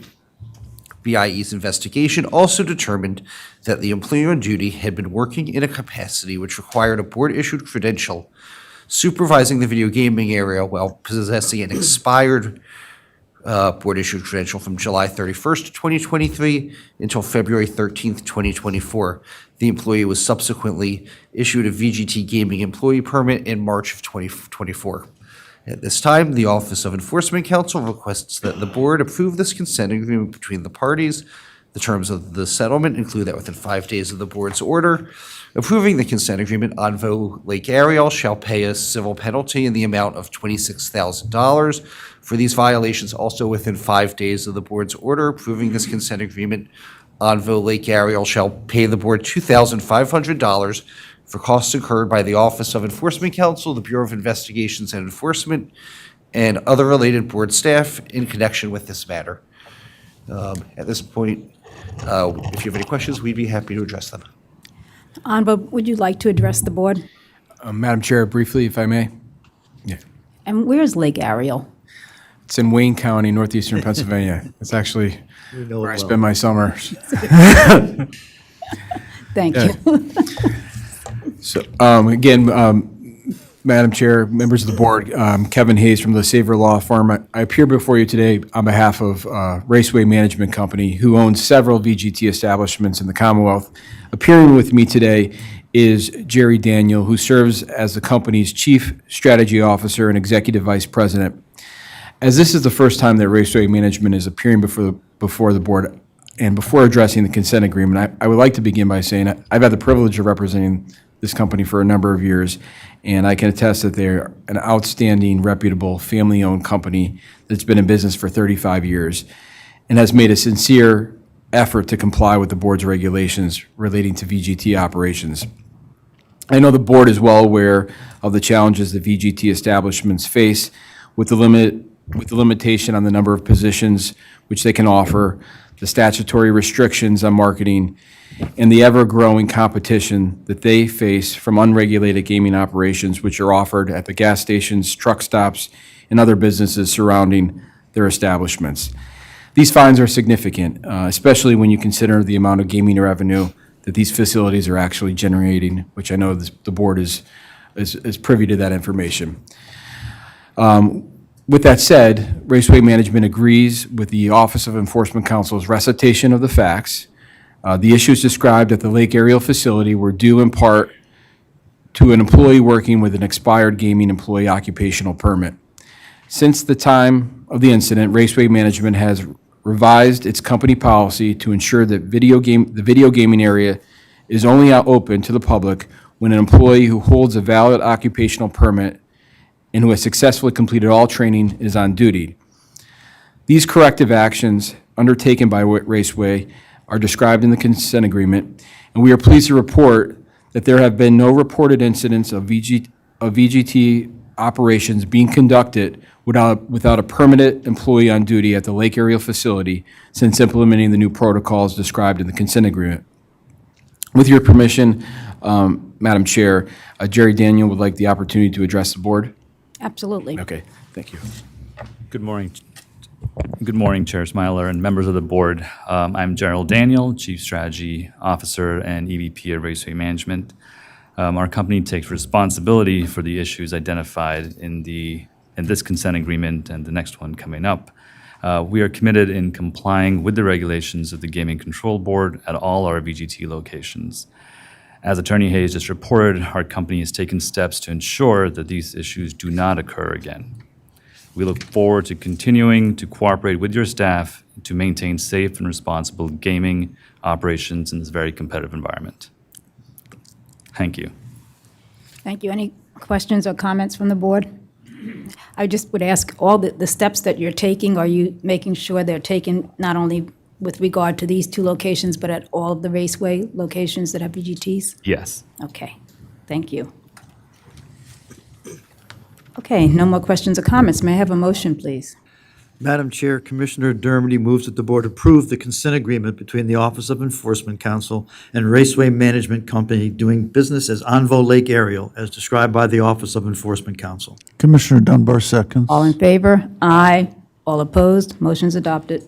BIE's investigation also determined that the employee on duty had been working in a capacity which required a board-issued credential, supervising the video gaming area while possessing an expired board-issued credential from July 31st, 2023 until February 13th, 2024. The employee was subsequently issued a VGT gaming employee permit in March of 2024. At this time, the Office of Enforcement Counsel requests that the board approve this consent agreement between the parties. The terms of the settlement include that within 5 days of the board's order approving the consent agreement, Envo Lake Ariel shall pay a civil penalty in the amount of $26,000 for these violations. Also within 5 days of the board's order approving this consent agreement, Envo Lake Ariel shall pay the board $2,500 for costs incurred by the Office of Enforcement Counsel, the Bureau of Investigations and Enforcement, and other related board staff in connection with this matter. At this point, if you have any questions, we'd be happy to address them. Anvo, would you like to address the board? Madam Chair, briefly, if I may. And where's Lake Ariel? It's in Wayne County, northeastern Pennsylvania. It's actually where I spend my summers. Thank Yeah. you. So, again, Madam Chair, members of the board, Kevin Hayes from the Saver Law Firm. I appear before you today on behalf of Raceway Management Company, who owns several VGT establishments in the Commonwealth. Appearing with me today is Jerry Daniel, who serves as the company's Chief Strategy Officer and Executive Vice President. As this is the first time that Raceway Management is appearing before the board, and before addressing the consent agreement, I would like to begin by saying I've had the privilege of representing this company for a number of years, and I can attest that they're an outstanding, reputable, family-owned company that's been in business for 35 years and has made a sincere effort to comply with the board's regulations relating to VGT operations. I know the board is well aware of the challenges the VGT establishments face with the limitation on the number of positions which they can offer, the statutory restrictions on marketing, and the ever-growing competition that they face from unregulated gaming operations which are offered at the gas stations, truck stops, and other businesses surrounding their establishments. These fines are significant, especially when you consider the amount of gaming revenue that these facilities are actually generating, which I know the board is privy to that information. With that said, Raceway Management agrees with the Office of Enforcement Counsel's recitation of the facts. The issues described at the Lake Ariel facility were due in part to an employee working with an expired gaming employee occupational permit. Since the time of the incident, Raceway Management has revised its company policy to ensure that the video gaming area is only open to the public when an employee who holds a valid occupational permit and who has successfully completed all training is on duty. These corrective actions undertaken by Raceway are described in the consent agreement, and we are pleased to report that there have been no reported incidents of VGT operations being conducted without a permanent employee on duty at the Lake Ariel facility since implementing the new protocols described in the consent agreement. With your permission, Madam Chair, Jerry Daniel would like the opportunity to address the board. Absolutely. Okay, thank you. Good morning. Good morning, Chair Smiler and members of the board. I'm Gerald Daniel, Chief Strategy Officer and EVP at Raceway Management. Our company takes responsibility for the issues identified in this consent agreement and the next one coming up. We are committed in complying with the regulations of the Gaming Control Board at all our VGT locations. As Attorney Hayes just reported, our company has taken steps to ensure that these issues do not occur again. We look forward to continuing to cooperate with your staff to maintain safe and responsible gaming operations in this very competitive environment. Thank you. Thank you. Any questions or comments from the board? I just would ask, all the steps that you're taking, are you making sure they're taken not only with regard to these two locations, but at all of the Raceway locations that have VGTs? Yes. Okay, thank you. Okay, no more questions or comments. May I have a motion, please? Madam Chair, Commissioner Dermody moves that the board approve the consent agreement between the Office of Enforcement Counsel and Raceway Management Company doing business as Envo Lake Ariel, as described by the Office of Enforcement Counsel. Commissioner Dunbar seconds. All in favor? Aye. All opposed? Motion's adopted.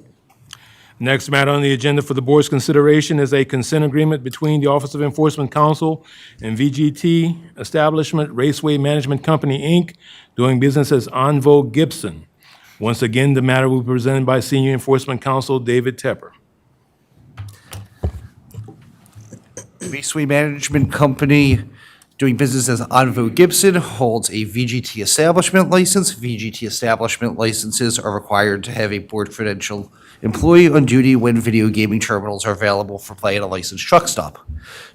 Next matter on the agenda for the board's consideration is a consent agreement between the Office of Enforcement Counsel and VGT Establishment Raceway Management Company, Inc., doing business as Envo Gibson. Once again, the matter will be presented by Senior Enforcement Counsel David Tepper. Raceway Management Company doing business as Onvo Gibson, holds a VGT establishment license. VGT establishment licenses are required to have a board credential employee on duty when video gaming terminals are available for play at a licensed truck stop.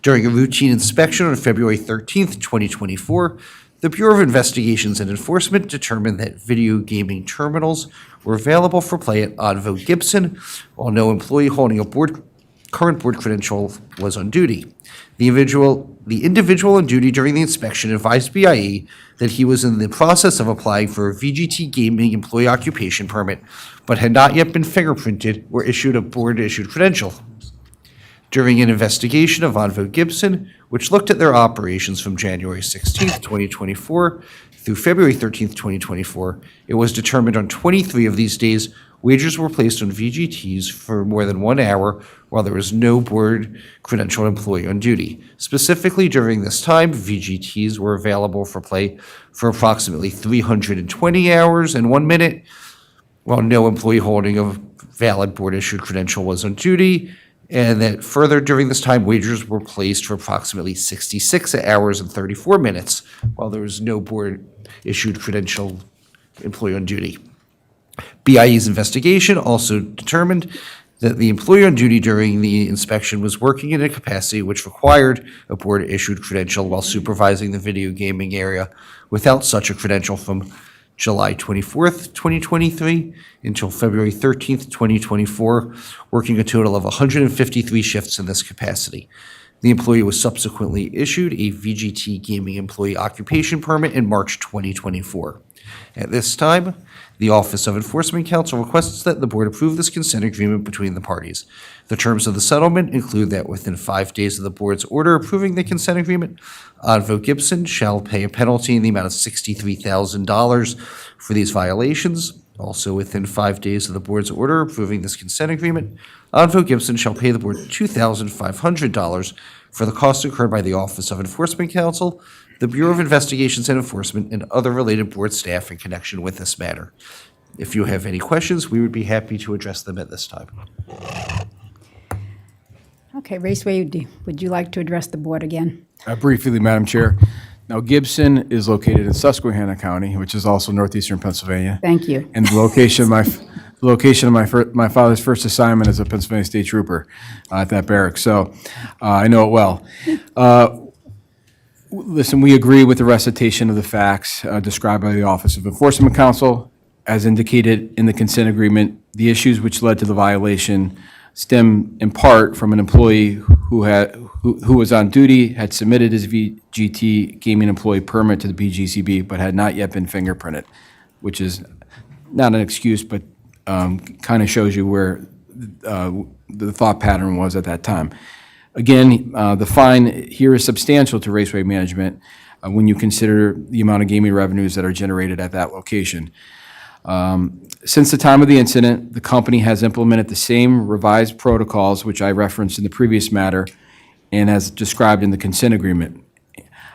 During a routine inspection on February 13th, 2024, the Bureau of Investigations and Enforcement determined that video gaming terminals were available for play at Onvo Gibson, while no employee holding a current board credential was on duty. The individual on duty during the inspection advised BIE that he was in the process of applying for a VGT gaming employee occupation permit, but had not yet been fingerprinted or issued a board-issued credential. During an investigation of Onvo Gibson, which looked at their operations from January 16th, 2024 through February 13th, 2024, it was determined on 23 of these days wagers were placed on VGTs for more than 1 hour while there was no board credentialed employee on duty. Specifically, during this time, VGTs were available for play for approximately 320 hours and 1 minute, while no employee holding a valid board-issued credential was on duty, and that further during this time, wagers were placed for approximately 66 hours and 34 minutes, while there was no board-issued credential employee on duty. BIE's investigation also determined that the employee on duty during the inspection was working in a capacity which required a board-issued credential while supervising the video gaming area without such a credential from July 24th, 2023 until February 13th, 2024, working a total of 153 shifts in this capacity. The employee was subsequently issued a VGT gaming employee occupation permit in March 2024. At this time, the Office of Enforcement Counsel requests that the board approve this consent agreement between the parties. The terms of the settlement include that within 5 days of the board's order approving the consent agreement, Onvo Gibson shall pay a penalty in the amount of $63,000 for these violations. Also, within 5 days of the board's order approving this consent agreement, Onvo Gibson shall pay the board $2,500 for the costs incurred by the Office of Enforcement Counsel, the Bureau of Investigations and Enforcement, and other related board staff in connection with this matter. If you have any questions, we would be happy to address them at this time. Okay, Raceway, would you like to address the board again? Briefly, Madam Chair. Now, Gibson is located in Susquehanna County, which is also northeastern Pennsylvania. Thank you. And the location of my father's first assignment as a Pennsylvania State Trooper at that barracks. So I know it well. Listen, we agree with the recitation of the facts described by the Office of Enforcement Counsel. As indicated in the consent agreement, the issues which led to the violation stem in part from an employee who was on duty, had submitted his VGT gaming employee permit to the PGCB, but had not yet been fingerprinted, which is not an excuse, but kind of shows you where the thought pattern was at that time. Again, the fine here is substantial to Raceway Management when you consider the amount of gaming revenues that are generated at that location. Since the time of the incident, the company has implemented the same revised protocols which I referenced in the previous matter and as described in the consent agreement.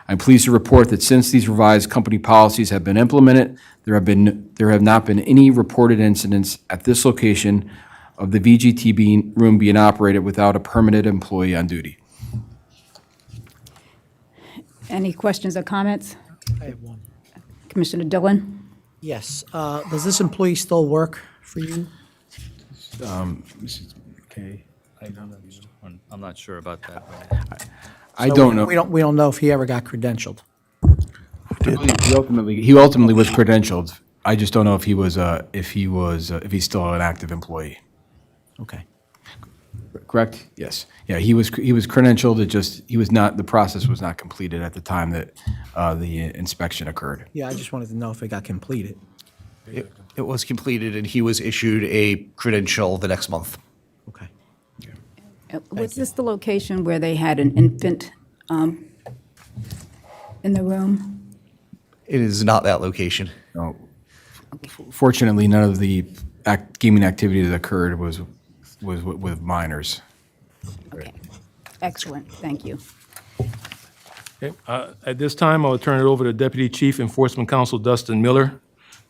I'm pleased to report that since these revised company policies have been implemented, there have not been any reported incidents at this location of the VGT room being operated without a permanent employee on duty. Any questions or comments? I have one. Commissioner Dillon? Yes. Does this employee still work for you? Okay. I'm not sure about that. I So don't know. We don't know if he ever got credentialed. He ultimately was credentialed. I just don't know if he's still an active employee. Okay. Correct? Yes. Yeah, he was credentialed. The process was not completed at the time that the inspection occurred. Yeah, I just wanted to know if it got completed. It was completed, and he was issued a credential the next month. Okay. Was this the location where they had an infant in the room? It is not that location. No. Fortunately, none of the gaming activity that occurred was with minors. Okay. Excellent. Thank you. Okay, at this time, I will turn it over to Deputy Chief Enforcement Counsel Dustin Miller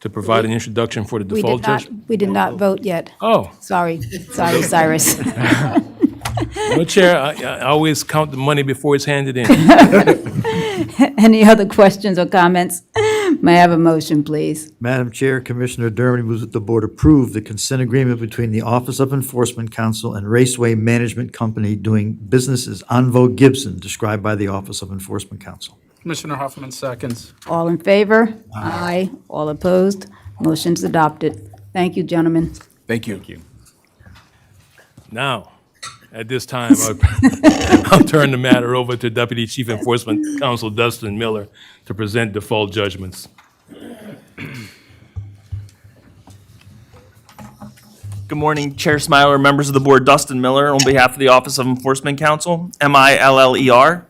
to provide an introduction for the default judgment. We did not vote yet. Oh. Sorry, Cyrus. No, Chair, I always count the money before it's handed in. Any other questions or comments? May I have a motion, please? Madam Chair, Commissioner Dermody moves that the board approve the consent agreement between the Office of Enforcement Counsel and Raceway Management Company doing business as Onvo Gibson, described by the Office of Enforcement Counsel. Commissioner Huffman seconds. All in favor? Aye. All opposed? Motion's adopted. Thank you, gentlemen. Thank you. Now, at this time, I'll turn the matter over to Deputy Chief Enforcement Counsel Dustin Miller to present default judgments. Good morning, Chair Smiler, members of the board. Dustin Miller on behalf of the Office of Enforcement Counsel, MILLER.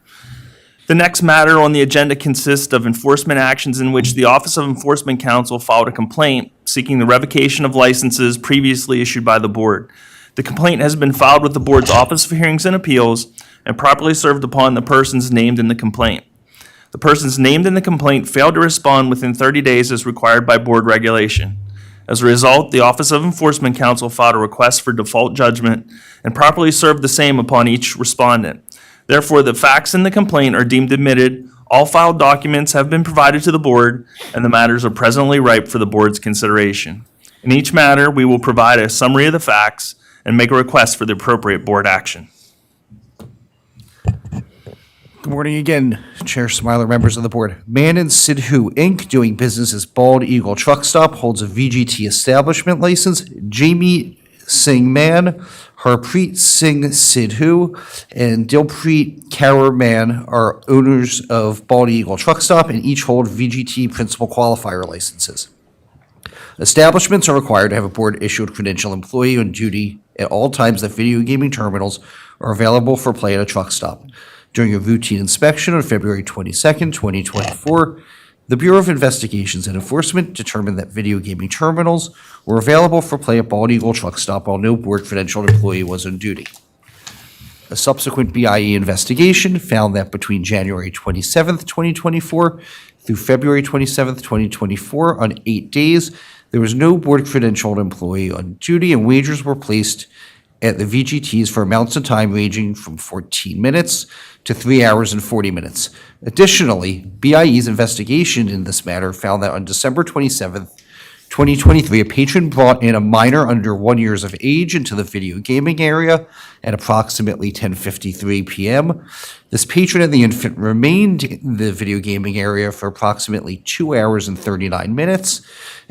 The next matter on the agenda consists of enforcement actions in which the Office of Enforcement Counsel filed a complaint seeking the revocation of licenses previously issued by the board. The complaint has been filed with the board's Office of Hearings and Appeals and properly served upon the persons named in the complaint. The persons named in the complaint failed to respond within 30 days as required by board regulation. As a result, the Office of Enforcement Counsel filed a request for default judgment and properly served the same upon each respondent. Therefore, the facts in the complaint are deemed admitted, all filed documents have been provided to the board, and the matters are presently ripe for the board's consideration. In each matter, we will provide a summary of the facts and make a request for the appropriate board action. Good morning again, Chair Smiler, members of the board. Man and Sidhu Inc., doing business as Bald Eagle Truck Stop, holds a VGT establishment license. Jamie Singh Man, Harpreet Singh Sidhu, and Dilpreet Kaur Man are owners of Bald Eagle Truck Stop and each hold VGT principal qualifier licenses. Establishments are required to have a board-issued credential employee on duty at all times that video gaming terminals are available for play at a truck stop. During a routine inspection on February 22nd, 2024, the Bureau of Investigations and Enforcement determined that video gaming terminals were available for play at Bald Eagle Truck Stop while no board-credentialed employee was on duty. A subsequent BIE investigation found that between January 27th, 2024 through February 27th, 2024, on 8 days, there was no board-credentialed employee on duty, and wagers were placed at the VGTs for amounts of time ranging from 14 minutes to 3 hours and 40 minutes. Additionally, BIE's investigation in this matter found that on December 27th, 2023, a patron brought in a minor under 1 year of age into the video gaming area at approximately 10:53 p.m. This patron and the infant remained in the video gaming area for approximately 2 hours and 39 minutes,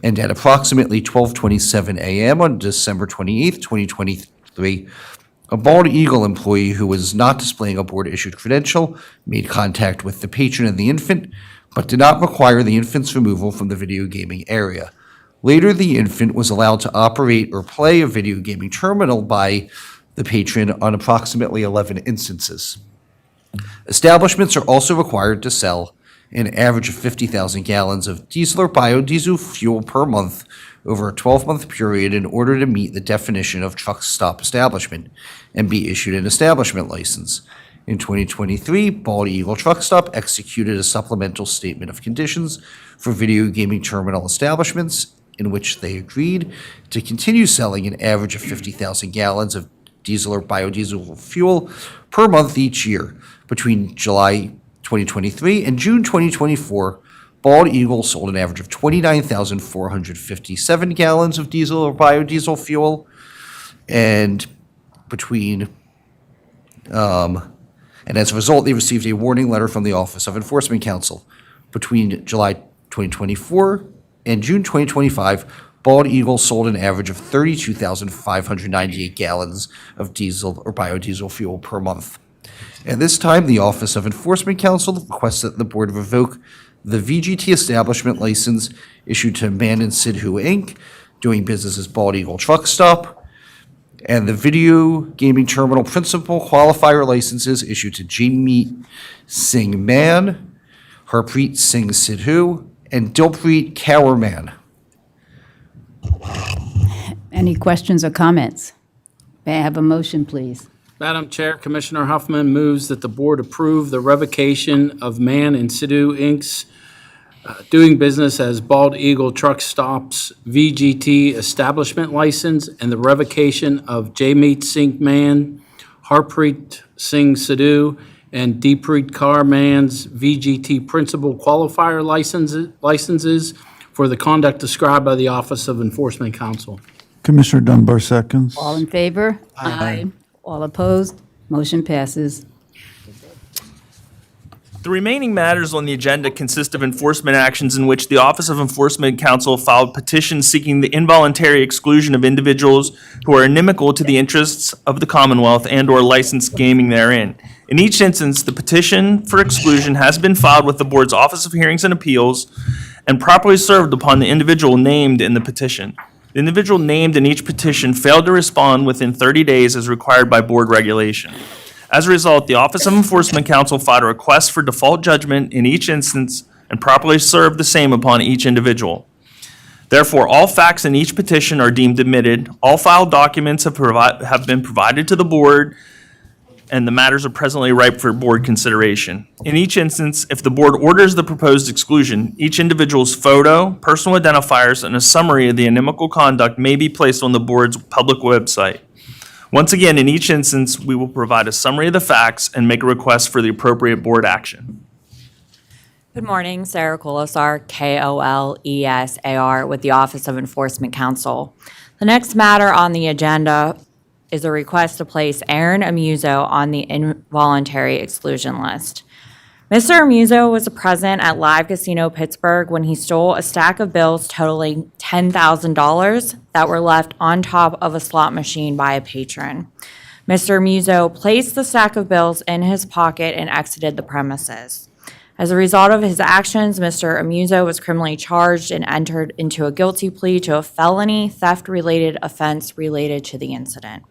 and at approximately 12:27 a.m. on December 28th, 2023, a Bald Eagle employee who was not displaying a board-issued credential made contact with the patron and the infant, but did not require the infant's removal from the video gaming area. Later, the infant was allowed to operate or play a video gaming terminal by the patron on approximately 11 instances. Establishments are also required to sell an average of 50,000 gallons of diesel or biodiesel fuel per month over a 12-month period in order to meet the definition of truck stop establishment and be issued an establishment license. In 2023, Bald Eagle Truck Stop executed a supplemental statement of conditions for video gaming terminal establishments in which they agreed to continue selling an average of 50,000 gallons of diesel or biodiesel fuel per month each year. Between July 2023 and June 2024, Bald Eagle sold an average of 29,457 gallons of diesel or biodiesel fuel, and as a result, they received a warning letter from the Office of Enforcement Counsel. Between July 2024 and June 2025, Bald Eagle sold an average of 32,598 gallons of diesel or biodiesel fuel per month. At this time, the Office of Enforcement Counsel requests that the board revoke the VGT establishment license issued to Man and Sidhu Inc., doing business as Bald Eagle Truck Stop, and the video gaming terminal principal qualifier licenses issued to Jamie Singh Man, Harpreet Singh Sidhu, and Dilpreet Kaur Man. Any questions or comments? May I have a motion, please? Madam Chair, Commissioner Huffman moves that the board approve the revocation of Man and Sidhu Inc.'s doing business as Bald Eagle Truck Stops VGT establishment license and the revocation of Jamie Singh Man, Harpreet Singh Sidhu, and Deepreet Carman's VGT Principal Qualifier licenses for the conduct described by the Office of Enforcement Counsel. Commissioner Dunbar seconds. All in favor? Aye. All opposed? Motion passes. The remaining matters on the agenda consist of enforcement actions in which the Office of Enforcement Counsel filed petitions seeking the involuntary exclusion of individuals who are inimical to the interests of the Commonwealth and/or licensed gaming therein. In each instance, the petition for exclusion has been filed with the Board's Office of Hearings and Appeals and properly served upon the individual named in the petition. The individual named in each petition failed to respond within 30 days as required by Board regulation. As a result, the Office of Enforcement Counsel filed a request for default judgment in each instance and properly served the same upon each individual. Therefore, all facts in each petition are deemed admitted, all filed documents have been provided to the Board, and the matters are presently ripe for Board consideration. In each instance, if the Board orders the proposed exclusion, each individual's photo, personal identifiers, and a summary of the inimical conduct may be placed on the Board's public website. Once again, in each instance, we will provide a summary of the facts and make a request for the appropriate Board action. Good morning, Sarah Kolesar, Kolesar, with the Office of Enforcement Counsel. The next matter on the agenda is a request to place Aaron Amuso on the involuntary exclusion list. Mr. Amuso was present at Live Casino Pittsburgh when he stole a stack of bills totaling $10,000 that were left on top of a slot machine by a patron. Mr. Amuso placed the stack of bills in his pocket and exited the premises. As a result of his actions, Mr. Amuso was criminally charged and entered into a guilty plea to a felony theft-related offense related to the incident.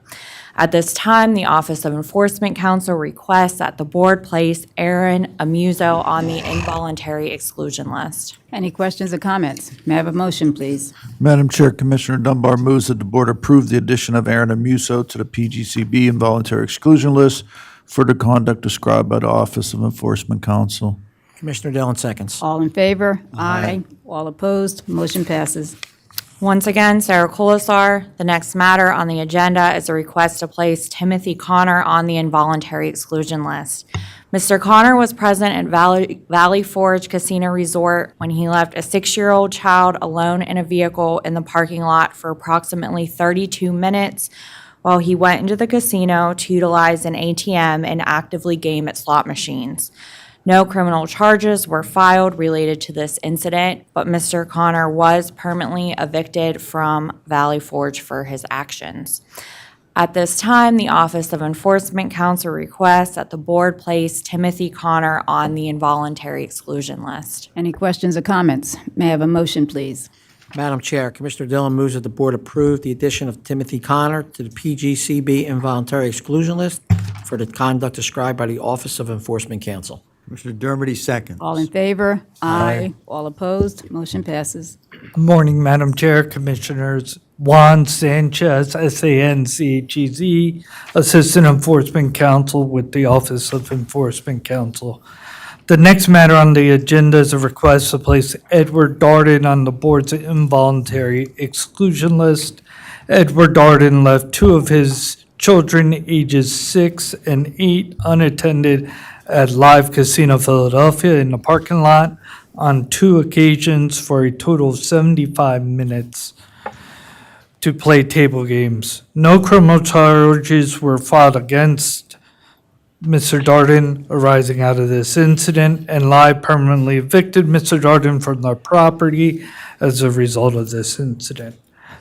At this time, the Office of Enforcement Counsel requests that the Board place Aaron Amuso on the involuntary exclusion list. Any questions or comments? May I have a motion, please? Madam Chair, Commissioner Dunbar moves that the Board approve the addition of Aaron Amuso to the PGCB involuntary exclusion list for the conduct described by the Office of Enforcement Counsel. Commissioner Dillon seconds. All in favor? Aye. All opposed? Motion passes. Once again, Sarah Kolesar. The next matter on the agenda is a request to place Timothy Connor on the involuntary exclusion list. Mr. Connor was present at Valley Forge Casino Resort when he left a 6-year-old child alone in a vehicle in the parking lot for approximately 32 minutes while he went into the casino to utilize an ATM and actively game at slot machines. No criminal charges were filed related to this incident, but Mr. Connor was permanently evicted from Valley Forge for his actions. At this time, the Office of Enforcement Counsel requests that the Board place Timothy Connor on the involuntary exclusion list. Any questions or comments? May I have a motion, please? Madam Chair, Commissioner Dillon moves that the Board approve the addition of Timothy Connor to the PGCB involuntary exclusion list for the conduct described by the Office of Enforcement Counsel. Commissioner Dermody seconds. All in favor? Aye. All opposed? Motion passes. Good morning, Madam Chair, Commissioners. Juan Sanchez, Sanchez, Assistant Enforcement Counsel with the Office of Enforcement Counsel. The next matter on the agenda is a request to place Edward Darden on the Board's involuntary exclusion list. Edward Darden left 2 of his children, ages 6 and 8, unattended at Live Casino Philadelphia in the parking lot on 2 occasions for a total of 75 minutes to play table games. No criminal charges were filed against Mr. Darden arising out of this incident, and Live permanently evicted Mr. Darden from their property as a result of this incident.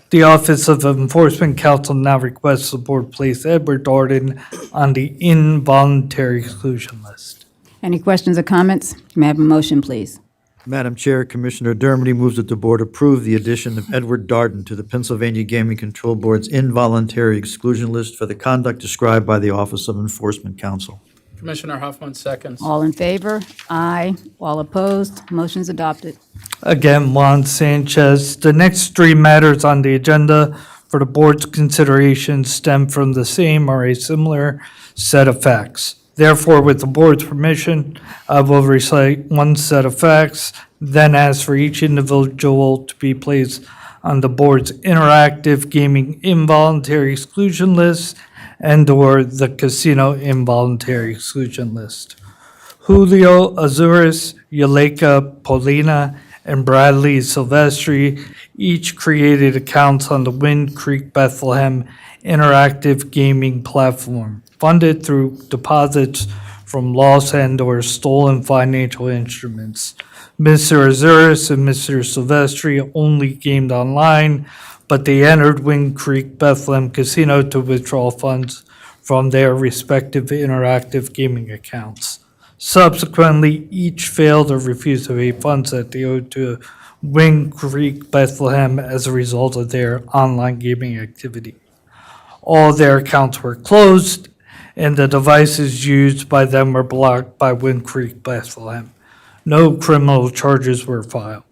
The Office of Enforcement Counsel now requests the Board place Edward Darden on the involuntary exclusion list. Any questions or comments? May I have a motion, please? Madam Chair, Commissioner Dermody moves that the Board approve the addition of Edward Darden to the Pennsylvania Gaming Control Board's involuntary exclusion list for the conduct described by the Office of Enforcement Counsel. Commissioner Huffman seconds. All in favor? Aye. All opposed? Motion's adopted. Again, Juan Sanchez. The next 3 matters on the agenda for the Board's consideration stem from the same or a similar set of facts. Therefore, with the Board's permission, I will recite 1 set of facts, then ask for each individual to be placed on the Board's interactive gaming involuntary exclusion list, and/or the casino involuntary exclusion list. Julio Azuris, Yuleka Polina, and Bradley Silvestri each created accounts on the Wind Creek Bethlehem interactive gaming platform, funded through deposits from lost and/or stolen financial instruments. Mr. Azuris and Mr. Silvestri only gamed online, but they entered Wind Creek Bethlehem Casino to withdraw funds from their respective interactive gaming accounts. Subsequently, each failed or refused to pay funds that they owed to Wind Creek Bethlehem as a result of their online gaming activity. All their accounts were closed, and the devices used by them were blocked by Wind Creek Bethlehem. No criminal charges were filed.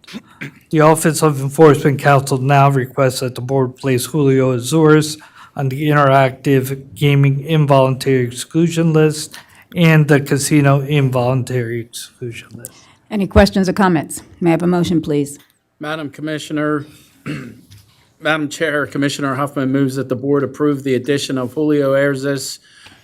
The Office of Enforcement Counsel now requests that the board place Julio Azuris on the interactive gaming involuntary exclusion list and the casino involuntary exclusion list. Any questions or comments? May I have a motion, please? Madam Commissioner, Madam Chair, Commissioner Huffman moves that the board approve the addition of Julio Arzis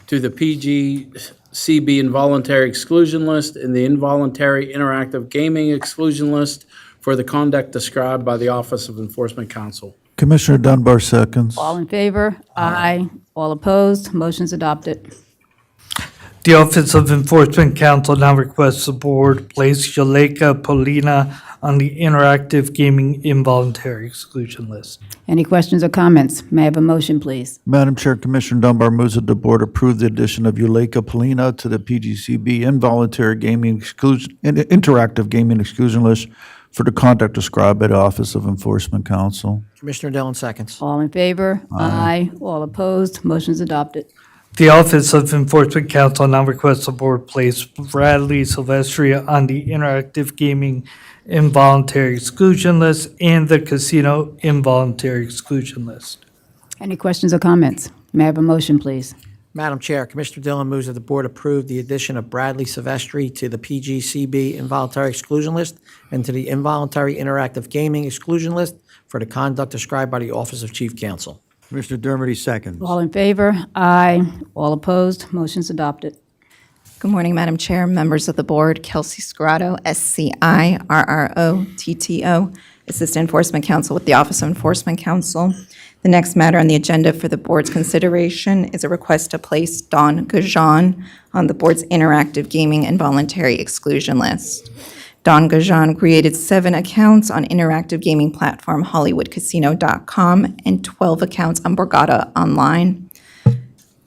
to the PGCB involuntary exclusion list and the involuntary interactive gaming exclusion list for the conduct described by the Office of Enforcement Counsel. Commissioner Dunbar seconds. All in favor? Aye. All opposed? Motion's adopted. The Office of Enforcement Counsel now requests the board place Yuleka Polina on the interactive gaming involuntary exclusion list. Any questions or comments? May I have a motion, please? Madam Chair, Commissioner Dunbar moves that the board approve the addition of Yuleka Polina to the PGCB involuntary gaming exclusion, interactive gaming exclusion list for the conduct described by the Office of Enforcement Counsel. Commissioner Dillon seconds. All in favor? Aye. All opposed? Motion's adopted. The Office of Enforcement Counsel now requests the board place Bradley Silvestri on the interactive gaming involuntary exclusion list and the casino involuntary exclusion list. Any questions or comments? May I have a motion, please? Madam Chair, Commissioner Dillon moves that the board approve the addition of Bradley Silvestri to the PGCB involuntary exclusion list and to the involuntary interactive gaming exclusion list for the conduct described by the Office of Chief Counsel. Commissioner Dermody seconds. All in favor? Aye. All opposed? Motion's adopted. Good morning, Madam Chair, members of the board. Kelsey Scirotto, SCIRROTTO, Assistant Enforcement Counsel with the Office of Enforcement Counsel. The next matter on the agenda for the board's consideration is a request to place Don Gajan on the board's interactive gaming and voluntary exclusion list. Don Gajan created 7 accounts on interactive gaming platform HollywoodCasino.com and 12 accounts on Borgata Online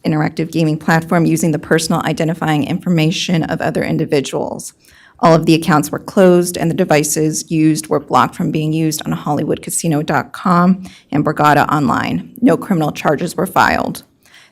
interactive gaming platform using the personal identifying information of other individuals. All of the accounts were closed and the devices used were blocked from being used on HollywoodCasino.com and Borgata Online. No criminal charges were filed.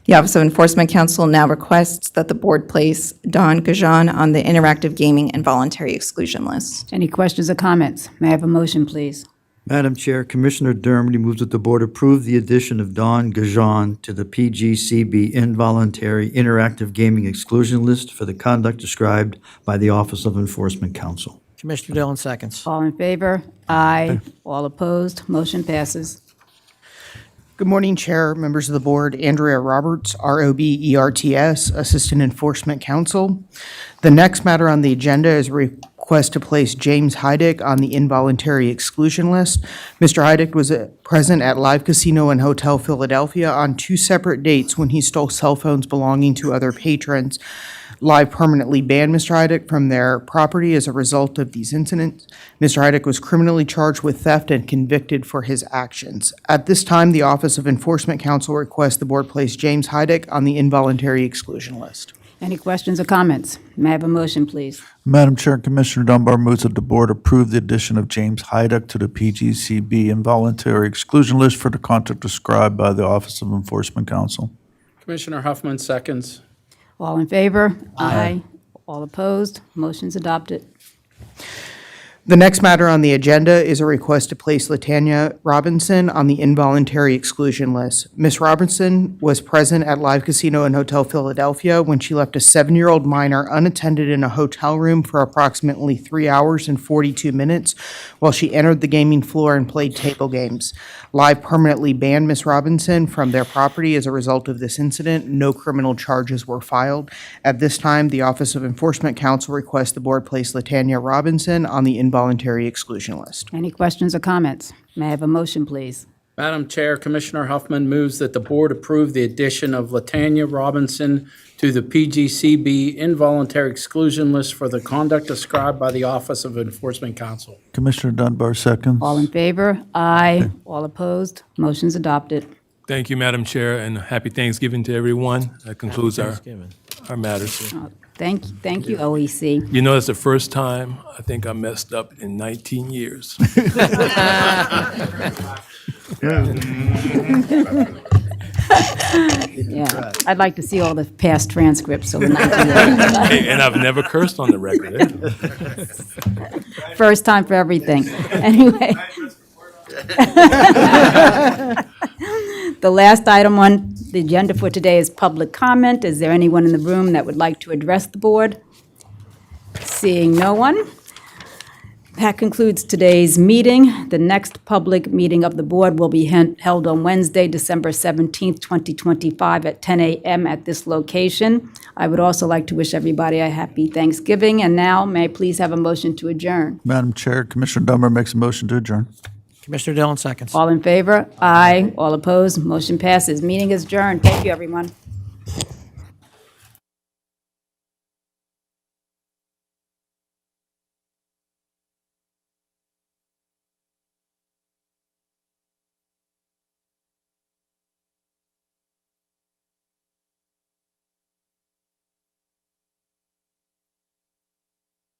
The Office of Enforcement Counsel now requests that the board place Don Gajan on the interactive gaming and voluntary exclusion list. Any questions or comments? May I have a motion, please? Madam Chair, Commissioner Dermody moves that the board approve the addition of Don Gajan to the PGCB involuntary interactive gaming exclusion list for the conduct described by the Office of Enforcement Counsel. Commissioner Dillon seconds. All in favor? Aye. All opposed? Motion passes. Good morning, Chair, members of the board. Andrea Roberts, ROBERTS, Assistant Enforcement Counsel. The next matter on the agenda is a request to place James Heidick on the involuntary exclusion list. Mr. Heidick was present at Live Casino and Hotel Philadelphia on 2 separate dates when he stole cell phones belonging to other patrons. Live permanently banned Mr. Heidick from their property as a result of these incidents. Mr. Heidick was criminally charged with theft and convicted for his actions. At this time, the Office of Enforcement Counsel requests the board place James Heidick on the involuntary exclusion list. Any questions or comments? May I have a motion, please? Madam Chair, Commissioner Dunbar moves that the board approve the addition of James Heidick to the PGCB involuntary exclusion list for the conduct described by the Office of Enforcement Counsel. Commissioner Huffman seconds. All in favor? Aye. All opposed? Motion's adopted. The next matter on the agenda is a request to place Latanya Robinson on the involuntary exclusion list. Ms. Robinson was present at Live Casino and Hotel Philadelphia when she left a 7-year-old minor unattended in a hotel room for approximately 3 hours and 42 minutes while she entered the gaming floor and played table games. Live permanently banned Ms. Robinson from their property as a result of this incident. No criminal charges were filed. At this time, the Office of Enforcement Counsel requests the board place Latanya Robinson on the involuntary exclusion list. Any questions or comments? May I have a motion, please? Madam Chair, Commissioner Huffman moves that the board approve the addition of Latanya Robinson to the PGCB involuntary exclusion list for the conduct described by the Office of Enforcement Counsel. Commissioner Dunbar seconds. All in favor? Aye. All opposed? Motion's adopted. Thank you, Madam Chair, and happy Thanksgiving to everyone. That concludes our matters. Thank you, OEC. You know, it's the first time I think I messed up in 19 years. Yeah, I'd like to see all the past transcripts. Hey, and I've never cursed on the record. First time for everything. Anyway. The last item on the agenda for today is public comment. Is there anyone in the room that would like to address the board? Seeing no one. That concludes today's meeting. The next public meeting of the board will be held on Wednesday, December 17th, 2025 at 10 a.m. at this location. I would also like to wish everybody a happy Thanksgiving. And now, may I please have a motion to adjourn? Madam Chair, Commissioner Dunbar makes a motion to adjourn. Commissioner Dillon seconds. All in favor? Aye. All opposed? Motion passes. Meeting is adjourned. Thank you, everyone.